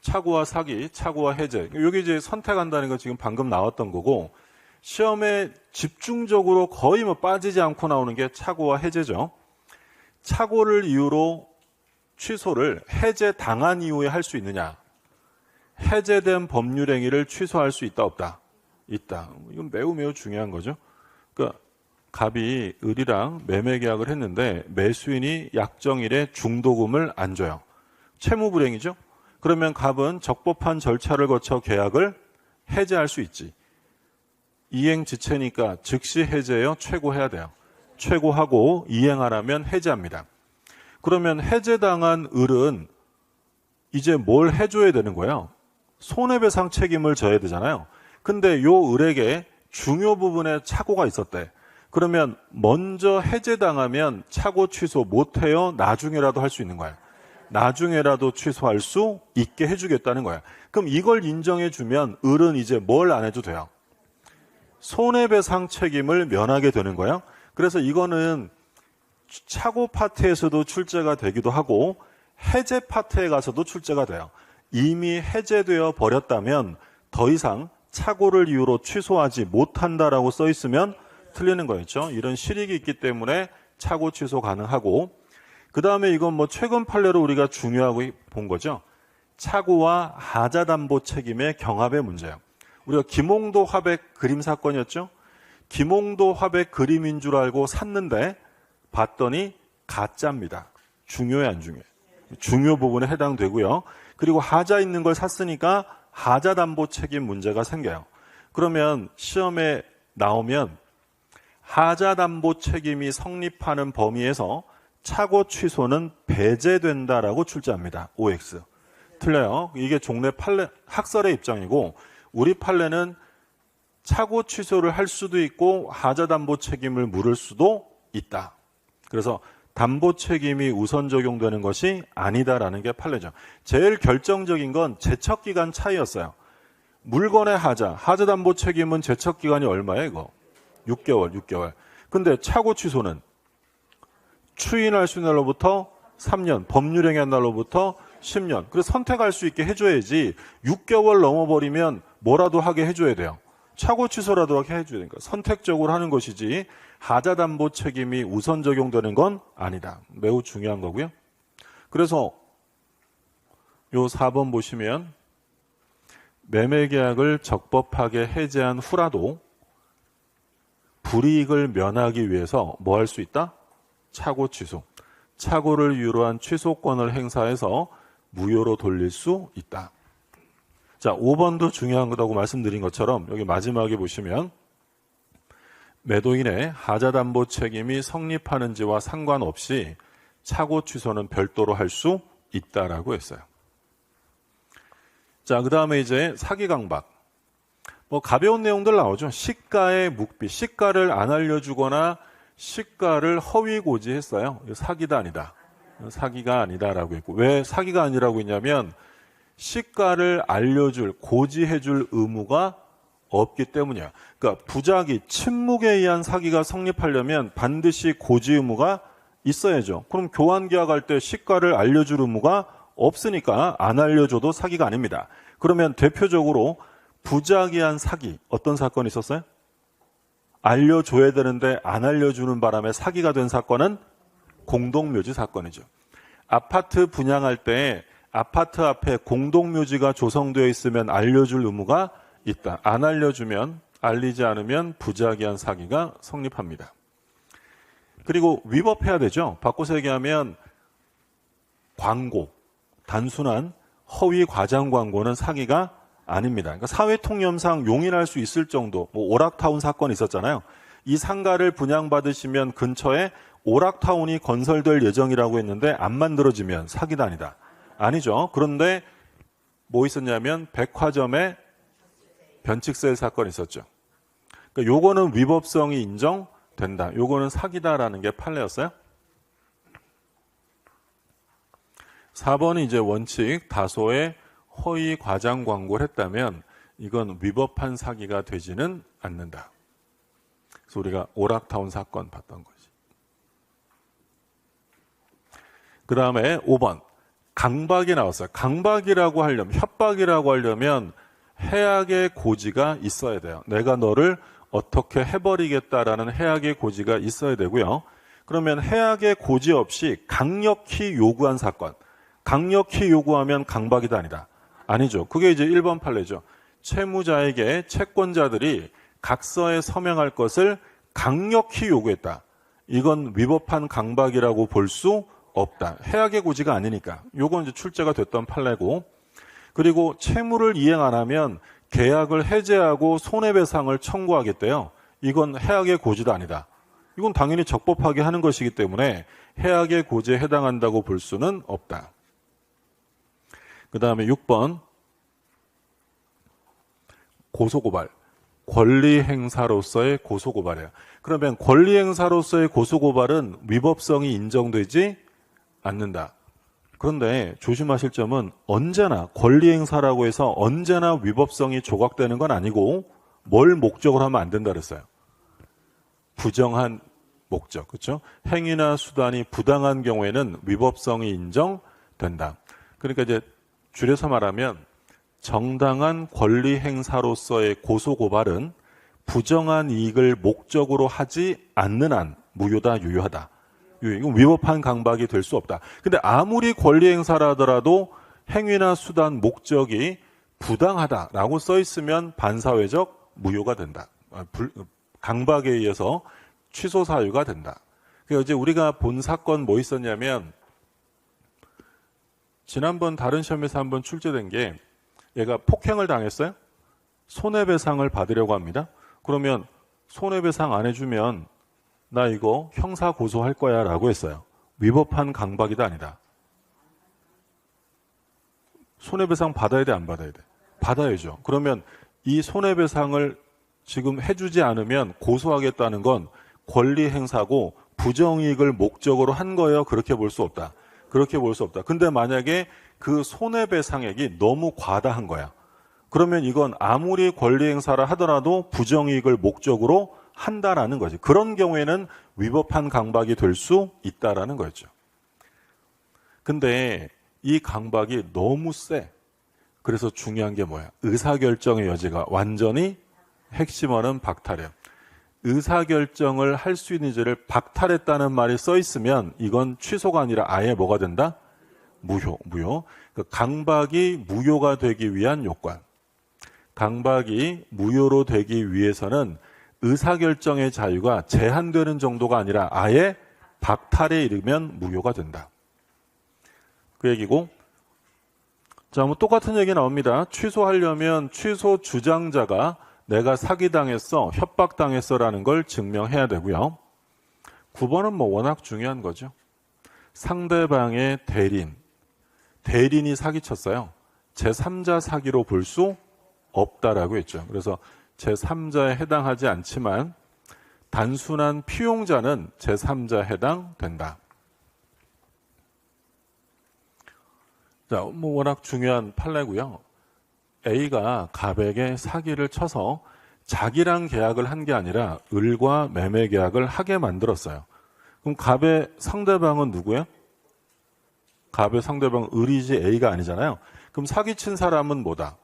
착오와 사기, 착오와 해제. 여기 이제 선택한다는 거 지금 방금 나왔던 거고 시험에 집중적으로 거의 뭐 빠지지 않고 나오는 게 착오와 해제죠. 착오를 이유로 취소를 해제당한 이후에 할 수 있느냐. 해제된 법률행위를 취소할 수 있다 없다? 있다. 이건 매우 매우 중요한 거죠. 그러니까 갑이 을이랑 매매 계약을 했는데 매수인이 약정일에 중도금을 안 줘요. 채무불이행이죠. 그러면 갑은 적법한 절차를 거쳐 계약을 해제할 수 있지. 이행지체니까 즉시 해제해요? 최고해야 돼요? 최고하고 이행하라면 해제합니다. 그러면 해제당한 을은 이제 뭘 해줘야 되는 거예요? 손해배상 책임을 져야 되잖아요. 근데 요 을에게 중요 부분에 착오가 있었대. 그러면 먼저 해제당하면 착오 취소 못해요? 나중에라도 할 수 있는 거예요. 나중에라도 취소할 수 있게 해주겠다는 거야. 그럼 이걸 인정해주면 을은 이제 뭘 안 해도 돼요? 손해배상 책임을 면하게 되는 거예요. 그래서 이거는 착오 파트에서도 출제가 되기도 하고 해제 파트에 가서도 출제가 돼요. 이미 해제되어 버렸다면 더 이상 착오를 이유로 취소하지 못한다라고 써 있으면 틀리는 거였죠. 이런 실익이 있기 때문에 착오 취소 가능하고, 그 다음에 이건 뭐 최근 판례로 우리가 중요하고 본 거죠. 착오와 하자담보 책임의 경합의 문제예요. 우리가 김홍도 화백 그림 사건이었죠. 김홍도 화백 그림인 줄 알고 샀는데 봤더니 가짜입니다. 중요해 안 중요해? 중요 부분에 해당되고요. 그리고 하자 있는 걸 샀으니까 하자담보 책임 문제가 생겨요. 그러면 시험에 나오면 하자담보 책임이 성립하는 범위에서 착오 취소는 배제된다라고 출제합니다. OX. 틀려요. 이게 종래 판례 학설의 입장이고, 우리 판례는 착오 취소를 할 수도 있고 하자담보 책임을 물을 수도 있다. 그래서 담보 책임이 우선 적용되는 것이 아니다라는 게 판례죠. 제일 결정적인 건 제척기간 차이였어요. 물건의 하자담보 책임은 제척기간이 얼마예요, 이거? 6개월. 근데 착오 취소는 추인할 수 있는 날로부터 3년, 법률행위한 날로부터 10년. 그래서 선택할 수 있게 해줘야지 6개월 넘어버리면 뭐라도 하게 해줘야 돼요. 착오 취소라도 하게 해줘야 되니까 선택적으로 하는 것이지 하자담보 책임이 우선 적용되는 건 아니다. 매우 중요한 거고요. 그래서 요 4번 보시면 매매계약을 적법하게 해제한 후라도 불이익을 면하기 위해서 뭐 할 수 있다? 착오 취소. 착오를 이유로 한 취소권을 행사해서 무효로 돌릴 수 있다. 자, 5번도 중요한 거라고 말씀드린 것처럼 여기 마지막에 보시면 매도인의 하자담보 책임이 성립하는지와 상관없이 착오 취소는 별도로 할 수 있다라고 했어요. 자, 그 다음에 이제 사기 강박. 뭐 가벼운 내용들 나오죠. 시가의 묵비, 시가를 안 알려주거나 시가를 허위 고지했어요. 사기다 아니다. 사기가 아니다라고 했고, 왜 사기가 아니라고 했냐면 시가를 알려줄, 고지해줄 의무가 없기 때문이야. 그러니까 부작위, 침묵에 의한 사기가 성립하려면 반드시 고지 의무가 있어야죠. 그럼 교환 계약할 때 시가를 알려줄 의무가 없으니까 안 알려줘도 사기가 아닙니다. 그러면 대표적으로 부작위한 사기, 어떤 사건이 있었어요? 알려줘야 되는데 안 알려주는 바람에 사기가 된 사건은 공동묘지 사건이죠. 아파트 분양할 때 아파트 앞에 공동묘지가 조성되어 있으면 알려줄 의무가 있다. 안 알려주면, 알리지 않으면 부작위한 사기가 성립합니다. 그리고 위법해야 되죠. 바꿔서 얘기하면 광고, 단순한 허위 과장 광고는 사기가 아닙니다. 그러니까 사회통념상 용인할 수 있을 정도, 뭐 오락타운 사건이 있었잖아요. 이 상가를 분양받으시면 근처에 오락타운이 건설될 예정이라고 했는데 안 만들어지면 사기다 아니다. 아니죠. 그런데 뭐 있었냐면 백화점에 변칙세일 사건이 있었죠. 그러니까 요거는 위법성이 인정된다. 요거는 사기다라는 게 판례였어요. 4번은 이제 원칙 다소의 허위 과장 광고를 했다면 이건 위법한 사기가 되지는 않는다. 그래서 우리가 오락타운 사건 봤던 거지. 그 다음에 5번 강박이 나왔어요. 강박이라고 하려면, 협박이라고 하려면 해악의 고지가 있어야 돼요. 내가 너를 어떻게 해버리겠다라는 해악의 고지가 있어야 되고요. 그러면 해악의 고지 없이 강력히 요구한 사건, 강력히 요구하면 강박이다 아니다. 아니죠. 그게 이제 1번 판례죠. 채무자에게 채권자들이 각서에 서명할 것을 강력히 요구했다. 이건 위법한 강박이라고 볼 수 없다. 해악의 고지가 아니니까. 요건 이제 출제가 됐던 판례고, 그리고 채무를 이행 안 하면 계약을 해제하고 손해배상을 청구하겠대요. 이건 해악의 고지도 아니다. 이건 당연히 적법하게 하는 것이기 때문에 해악의 고지에 해당한다고 볼 수는 없다. 그 다음에 6번 고소고발. 권리행사로서의 고소고발이에요. 그러면 권리행사로서의 고소고발은 위법성이 인정되지 않는다. 그런데 조심하실 점은 언제나 권리행사라고 해서 언제나 위법성이 조각되는 건 아니고 뭘 목적으로 하면 안 된다 그랬어요. 부정한 목적, 그렇죠? 행위나 수단이 부당한 경우에는 위법성이 인정된다. 된다. 그러니까 이제 줄여서 말하면 정당한 권리 행사로서의 고소고발은 부정한 이익을 목적으로 하지 않는 한 무효다, 유효하다. 이건 위법한 강박이 될 수 없다. 근데 아무리 권리 행사라 하더라도 행위나 수단, 목적이 부당하다라고 써 있으면 반사회적 무효가 된다. 강박에 의해서 취소 사유가 된다. 그래서 이제 우리가 본 사건 뭐 있었냐면 지난번 다른 시험에서 한번 출제된 게 얘가 폭행을 당했어요. 손해배상을 받으려고 합니다. 그러면 손해배상 안 해주면 나 이거 형사 고소할 거야 라고 했어요. 위법한 강박이다 아니다. 손해배상 받아야 돼 안 받아야 돼? 받아야죠. 그러면 이 손해배상을 지금 해주지 않으면 고소하겠다는 건 권리 행사고 부정이익을 목적으로 한 거예요. 그렇게 볼 수 없다. 그렇게 볼 수 없다. 근데 만약에 그 손해배상액이 너무 과다한 거야. 그러면 이건 아무리 권리 행사를 하더라도 부정이익을 목적으로 한다라는 거지. 그런 경우에는 위법한 강박이 될 수 있다라는 거죠. 근데 이 강박이 너무 세. 그래서 중요한 게 뭐야? 의사결정의 여지가 완전히 핵심어는 박탈이에요. 의사결정을 할 수 있는지를 박탈했다는 말이 써 있으면 이건 취소가 아니라 아예 뭐가 된다? 무효. 그 강박이 무효가 되기 위한 요건. 강박이 무효로 되기 위해서는 의사결정의 자유가 제한되는 정도가 아니라 아예 박탈에 이르면 무효가 된다. 그 얘기고. 자, 뭐 똑같은 얘기 나옵니다. 취소하려면 취소 주장자가 내가 사기당했어, 협박당했어라는 걸 증명해야 되고요. 9번은 뭐 워낙 중요한 거죠. 상대방의 대리인이 사기쳤어요. 제3자 사기로 볼 수 없다라고 했죠. 그래서 제3자에 해당하지 않지만 단순한 피용자는 제3자에 해당된다. 자, 뭐 워낙 중요한 판례고요. A가 갑에게 사기를 쳐서 자기랑 계약을 한 게 아니라 을과 매매 계약을 하게 만들었어요. 그럼 갑의 상대방은 누구예요? 갑의 상대방은 을이지 A가 아니잖아요. 그럼 사기친 사람은 뭐다?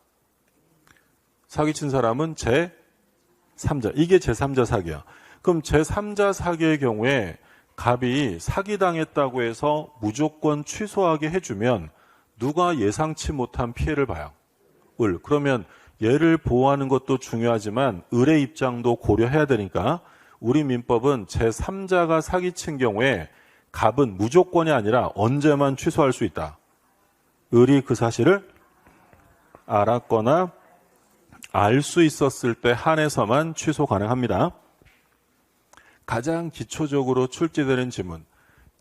사기친 사람은 제3자. 이게 제3자 사기야. 그럼 제3자 사기의 경우에 갑이 사기당했다고 해서 무조건 취소하게 해주면 누가 예상치 못한 피해를 봐요? 을. 그러면 얘를 보호하는 것도 중요하지만 을의 입장도 고려해야 되니까 우리 민법은 제3자가 사기친 경우에 갑은 무조건이 아니라 언제만 취소할 수 있다. 을이 그 사실을 알았거나 알 수 있었을 때 한해서만 취소 가능합니다. 가장 기초적으로 출제되는 지문.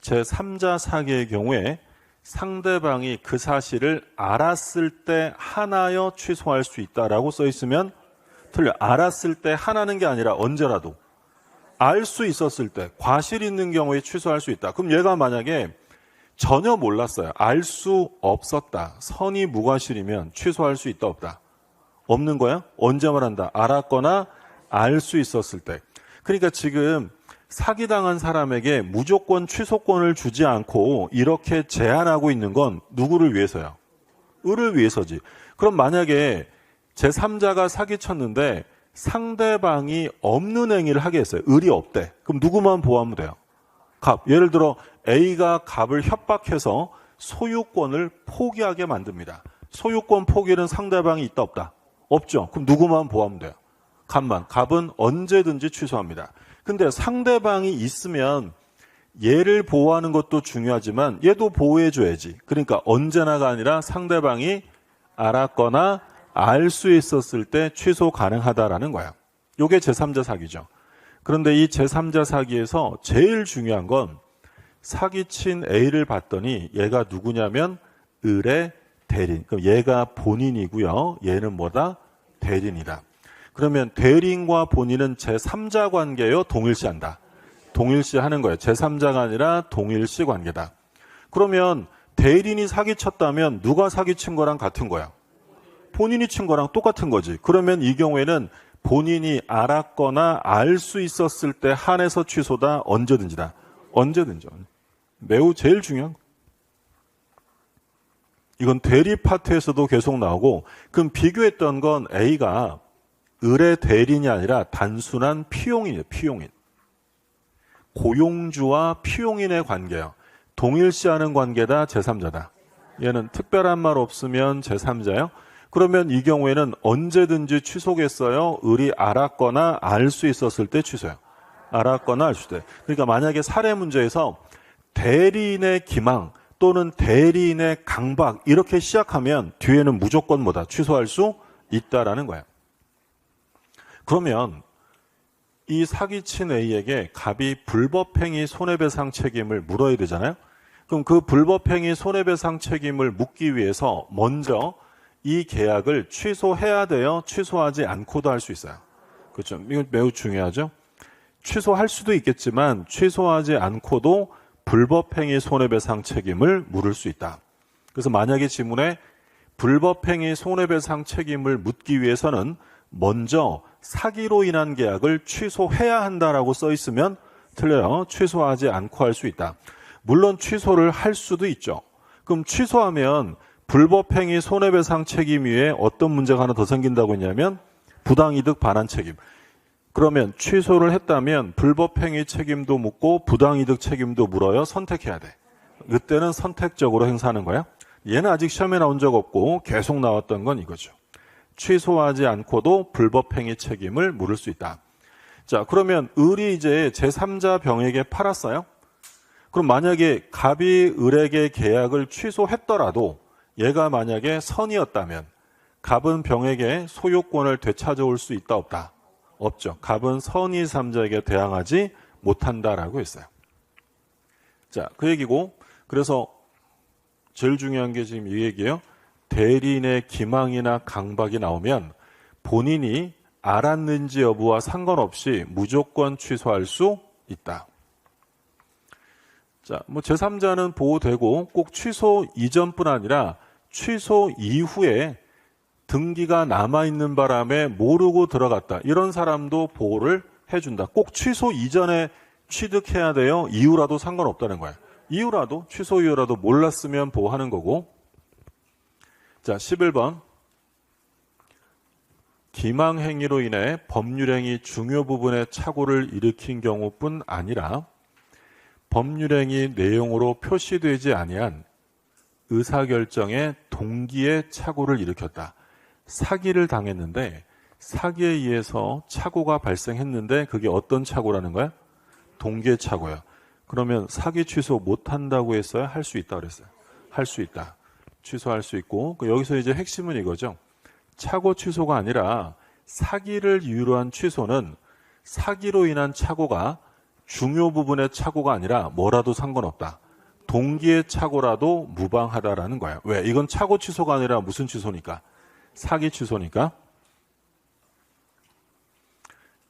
제3자 사기의 경우에 상대방이 그 사실을 알았을 때 하나여 취소할 수 있다라고 써 있으면 틀려. 알았을 때 하나는 게 아니라 언제라도. 알 수 있었을 때, 과실이 있는 경우에 취소할 수 있다. 그럼 얘가 만약에 전혀 몰랐어요. 알 수 없었다. 선이 무과실이면 취소할 수 있다, 없다? 없는 거야? 언제만 한다? 알았거나 알 수 있었을 때. 그러니까 지금 사기당한 사람에게 무조건 취소권을 주지 않고 이렇게 제한하고 있는 건 누구를 위해서요? 을을 위해서지. 그럼 만약에 제3자가 사기쳤는데 상대방이 없는 행위를 하게 했어요. 을이 없대. 그럼 누구만 보호하면 돼요? 갑. 예를 들어 A가 갑을 협박해서 소유권을 포기하게 만듭니다. 소유권 포기는 상대방이 있다 없다? 없죠. 그럼 누구만 보호하면 돼요? 갑만. 갑은 언제든지 취소합니다. 근데 상대방이 있으면 얘를 보호하는 것도 중요하지만 얘도 보호해줘야지. 그러니까 언제나가 아니라 상대방이 알았거나 알 수 있었을 때 취소 가능하다라는 거야. 이게 제3자 사기죠. 그런데 이 제3자 사기에서 제일 중요한 건 사기친 A를 봤더니 얘가 누구냐면 을의 대리인. 그럼 얘가 본인이고요. 얘는 뭐다? 대리인이다. 그러면 대리인과 본인은 제3자 관계요? 동일시한다. 동일시하는 거예요. 제3자가 아니라 동일시 관계다. 그러면 대리인이 사기쳤다면 누가 사기친 거랑 같은 거야? 본인이 친 거랑 똑같은 거지. 그러면 이 경우에는 본인이 알았거나 알 수 있었을 때 한해서 취소다. 언제든지다. 언제든지. 매우 제일 중요한 거. 이건 대리 파트에서도 계속 나오고, 그럼 비교했던 건 A가 을의 대리인이 아니라 단순한 피용인이에요. 피용인. 고용주와 피용인의 관계예요. 동일시하는 관계다, 제3자다. 얘는 특별한 말 없으면 제3자예요. 그러면 이 경우에는 언제든지 취소겠어요? 을이 알았거나 알 수 있었을 때 취소해요. 알았거나 알 수 있을 때. 그러니까 만약에 사례 문제에서 대리인의 기망 또는 대리인의 강박 이렇게 시작하면 뒤에는 무조건 뭐다? 취소할 수 있다라는 거예요. 그러면 이 사기친 A에게 갑이 불법행위 손해배상 책임을 물어야 되잖아요. 그럼 그 불법행위 손해배상 책임을 묻기 위해서 먼저 이 계약을 취소해야 돼요? 취소하지 않고도 할 수 있어요. 그렇죠? 이건 매우 중요하죠. 취소할 수도 있겠지만 취소하지 않고도 불법행위 손해배상 책임을 물을 수 있다. 그래서 만약에 지문에 불법행위 손해배상 책임을 묻기 위해서는 먼저 사기로 인한 계약을 취소해야 한다라고 써 있으면 틀려요. 취소하지 않고 할 수 있다. 물론 취소를 할 수도 있죠. 그럼 취소하면 불법행위 손해배상 책임 위에 어떤 문제가 하나 더 생긴다고 했냐면 부당이득 반환 책임. 그러면 취소를 했다면 불법행위 책임도 묻고 부당이득 책임도 물어요. 선택해야 돼. 그때는 선택적으로 행사하는 거야. 얘는 아직 시험에 나온 적 없고 계속 나왔던 건 이거죠. 취소하지 않고도 불법행위 책임을 물을 수 있다. 자, 그러면 을이 이제 제3자 병에게 팔았어요. 그럼 만약에 갑이 을에게 계약을 취소했더라도 얘가 만약에 선이었다면 갑은 병에게 소유권을 되찾아올 수 있다 없다? 없죠. 갑은 선의 3자에게 대항하지 못한다라고 했어요. 자, 그 얘기고, 그래서 제일 중요한 게 지금 이 얘기예요. 대리인의 기망이나 강박이 나오면 본인이 알았는지 여부와 상관없이 무조건 취소할 수 있다. 자, 뭐 제3자는 보호되고 꼭 취소 이전뿐 아니라 취소 이후에 등기가 남아있는 바람에 모르고 들어갔다. 이런 사람도 보호를 해준다. 꼭 취소 이전에 취득해야 돼요? 이후라도 상관없다는 거예요. 이후라도, 취소 이후라도 몰랐으면 보호하는 거고. 자, 11번. 기망행위로 인해 법률행위 중요 부분의 착오를 일으킨 경우뿐 아니라 법률행위 내용으로 표시되지 아니한 의사결정의 동기의 착오를 일으켰다. 사기를 당했는데 사기에 의해서 착오가 발생했는데 그게 어떤 착오라는 거야? 동기의 착오야. 그러면 사기 취소 못한다고 했어요? 할 수 있다 그랬어요. 할 수 있다. 취소할 수 있고, 여기서 이제 핵심은 이거죠. 착오 취소가 아니라 사기를 이유로 한 취소는 사기로 인한 착오가 중요 부분의 착오가 아니라 뭐라도 상관없다. 동기의 착오라도 무방하다라는 거예요. 왜? 이건 착오 취소가 아니라 무슨 취소니까? 사기 취소니까.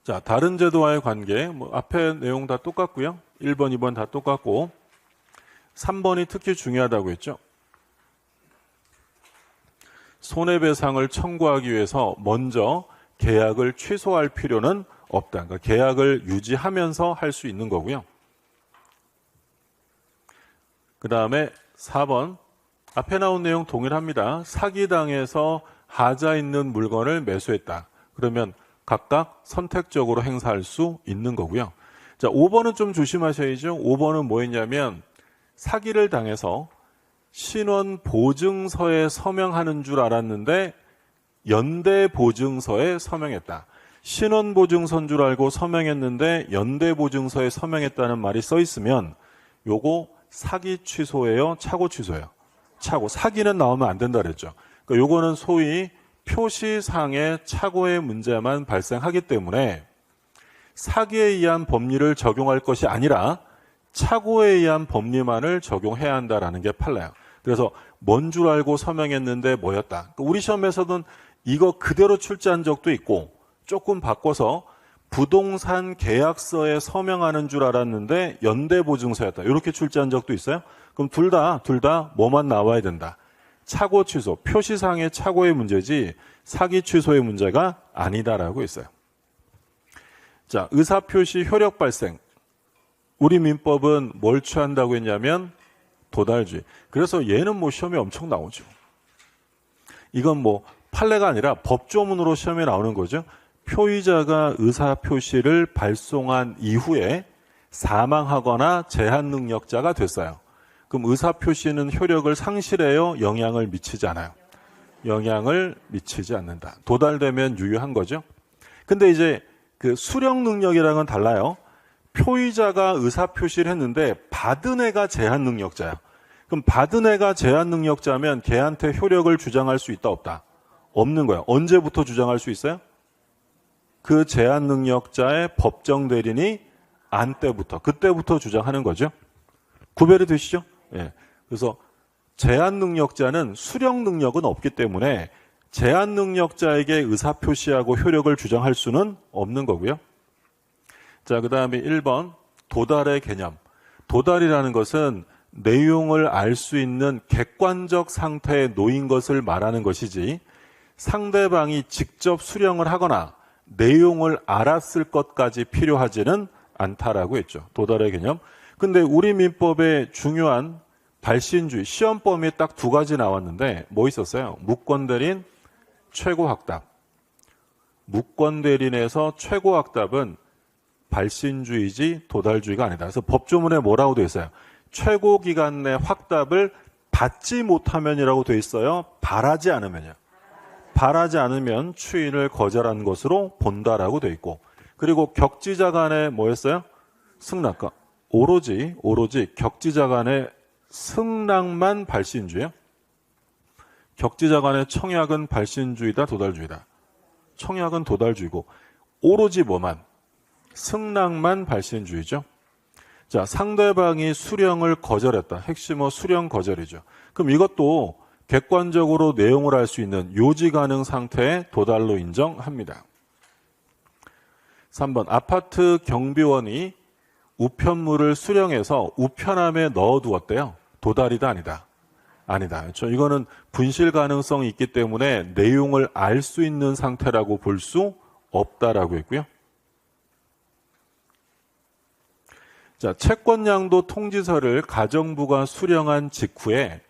자, 다른 제도와의 관계, 앞에 내용 다 똑같고요. 1번, 2번 다 똑같고 3번이 특히 중요하다고 했죠. 손해배상을 청구하기 위해서 먼저 계약을 취소할 필요는 없다. 그러니까 계약을 유지하면서 할 수 있는 거고요. 그 다음에 4번, 앞에 나온 내용 동일합니다. 사기당해서 하자 있는 물건을 매수했다. 그러면 각각 선택적으로 행사할 수 있는 거고요. 자, 5번은 좀 조심하셔야죠. 5번은 뭐였냐면 사기를 당해서 신원보증서에 서명하는 줄 알았는데 연대보증서에 서명했다. 신원보증서인 줄 알고 서명했는데 연대보증서에 서명했다는 말이 써 있으면 요거 사기 취소예요? 착오 취소예요? 착오. 사기는 나오면 안 된다 그랬죠. 그러니까 요거는 소위 표시상의 착오의 문제만 발생하기 때문에 사기에 의한 법리를 적용할 것이 아니라 착오에 의한 법리만을 적용해야 한다라는 게 판례예요. 그래서 뭔 줄 알고 서명했는데 뭐였다. 그러니까 우리 시험에서는 이거 그대로 출제한 적도 있고 조금 바꿔서 부동산 계약서에 서명하는 줄 알았는데 연대보증서였다. 이렇게 출제한 적도 있어요. 그럼 둘 다 뭐만 나와야 된다. 착오 취소, 표시상의 착오의 문제지 사기 취소의 문제가 아니다라고 했어요. 자, 의사표시 효력 발생. 우리 민법은 뭘 취한다고 했냐면 도달주의. 그래서 얘는 뭐 시험에 엄청 나오죠. 이건 뭐 판례가 아니라 법조문으로 시험에 나오는 거죠. 표의자가 의사표시를 발송한 이후에 사망하거나 제한 능력자가 됐어요. 그럼 의사표시는 효력을 상실해요? 영향을 미치지 않아요? 영향을 미치지 않는다. 도달되면 유효한 거죠. 근데 이제 그 수령 능력이랑은 달라요. 표의자가 의사표시를 했는데 받은 애가 제한 능력자야. 그럼 받은 애가 제한 능력자면 걔한테 효력을 주장할 수 있다 없다? 없는 거야. 언제부터 주장할 수 있어요? 그 제한 능력자의 법정 대리인이 안 때부터, 그때부터 주장하는 거죠. 구별이 되시죠? 예. 그래서 제한 능력자는 수령 능력은 없기 때문에 제한 능력자에게 의사표시하고 효력을 주장할 수는 없는 거고요. 자, 그 다음에 1번 도달의 개념. 도달이라는 것은 내용을 알 수 있는 객관적 상태에 놓인 것을 말하는 것이지 상대방이 직접 수령을 하거나 내용을 알았을 것까지 필요하지는 않다라고 했죠. 도달의 개념. 근데 우리 민법에 중요한 발신주의, 시험 범위에 딱 두 가지 나왔는데 뭐 있었어요? 무권대리인, 최고학답. 무권대리인에서 최고학답은 발신주의지 도달주의가 아니다. 그래서 법조문에 뭐라고 되어 있어요? 최고기간 내 확답을 받지 못하면이라고 되어 있어요? 바라지 않으면요. 바라지 않으면 추인을 거절한 것으로 본다라고 되어 있고, 그리고 격지자 간에 뭐였어요? 승낙과 오로지 격지자 간의 승낙만 발신주의예요. 격지자 간의 청약은 발신주의다, 도달주의다. 청약은 도달주의고 오로지 뭐만? 승낙만 발신주의죠. 자, 상대방이 수령을 거절했다. 핵심은 수령 거절이죠. 그럼 이것도 객관적으로 내용을 알 수 있는 요지 가능 상태의 도달로 인정합니다. 3번 아파트 경비원이 우편물을 수령해서 우편함에 넣어두었대요. 도달이다 아니다? 아니다. 그렇죠? 이거는 분실 가능성이 있기 때문에 내용을 알 수 있는 상태라고 볼 수 없다라고 했고요. 자, 채권양도 통지서를 가정부가 수령한 직후에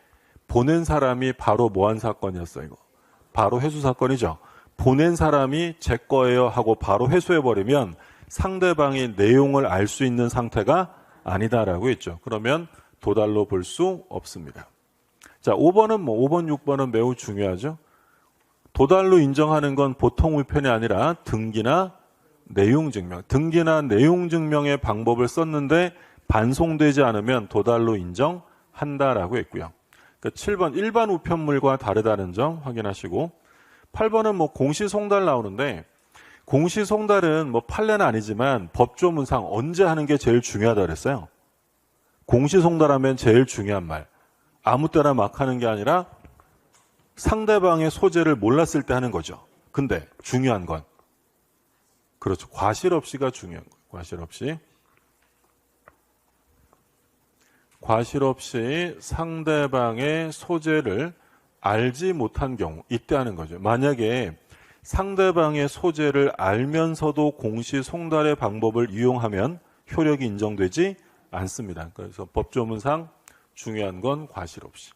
보낸 사람이 바로 뭐한 사건이었어요, 이거? 바로 회수 사건이죠. 보낸 사람이 제 거예요 하고 바로 회수해버리면 상대방이 내용을 알 수 있는 상태가 아니다라고 했죠. 그러면 도달로 볼 수 없습니다. 자, 5번은 5번, 6번은 매우 중요하죠. 도달로 인정하는 건 보통 우편이 아니라 등기나 내용 증명. 등기나 내용 증명의 방법을 썼는데 반송되지 않으면 도달로 인정한다라고 했고요. 그러니까 7번 일반 우편물과 다르다는 점 확인하시고, 8번은 공시송달 나오는데 공시송달은 판례는 아니지만 법조문상 언제 하는 게 제일 중요하다 그랬어요. 공시송달하면 제일 중요한 말. 아무 때나 막 하는 게 아니라 상대방의 소재를 몰랐을 때 하는 거죠. 근데 중요한 건 그렇죠. 과실 없이가 중요한 거예요. 과실 없이. 과실 없이 상대방의 소재를 알지 못한 경우, 이때 하는 거죠. 만약에 상대방의 소재를 알면서도 공시송달의 방법을 이용하면 효력이 인정되지 않습니다. 그래서 법조문상 중요한 건 과실 없이.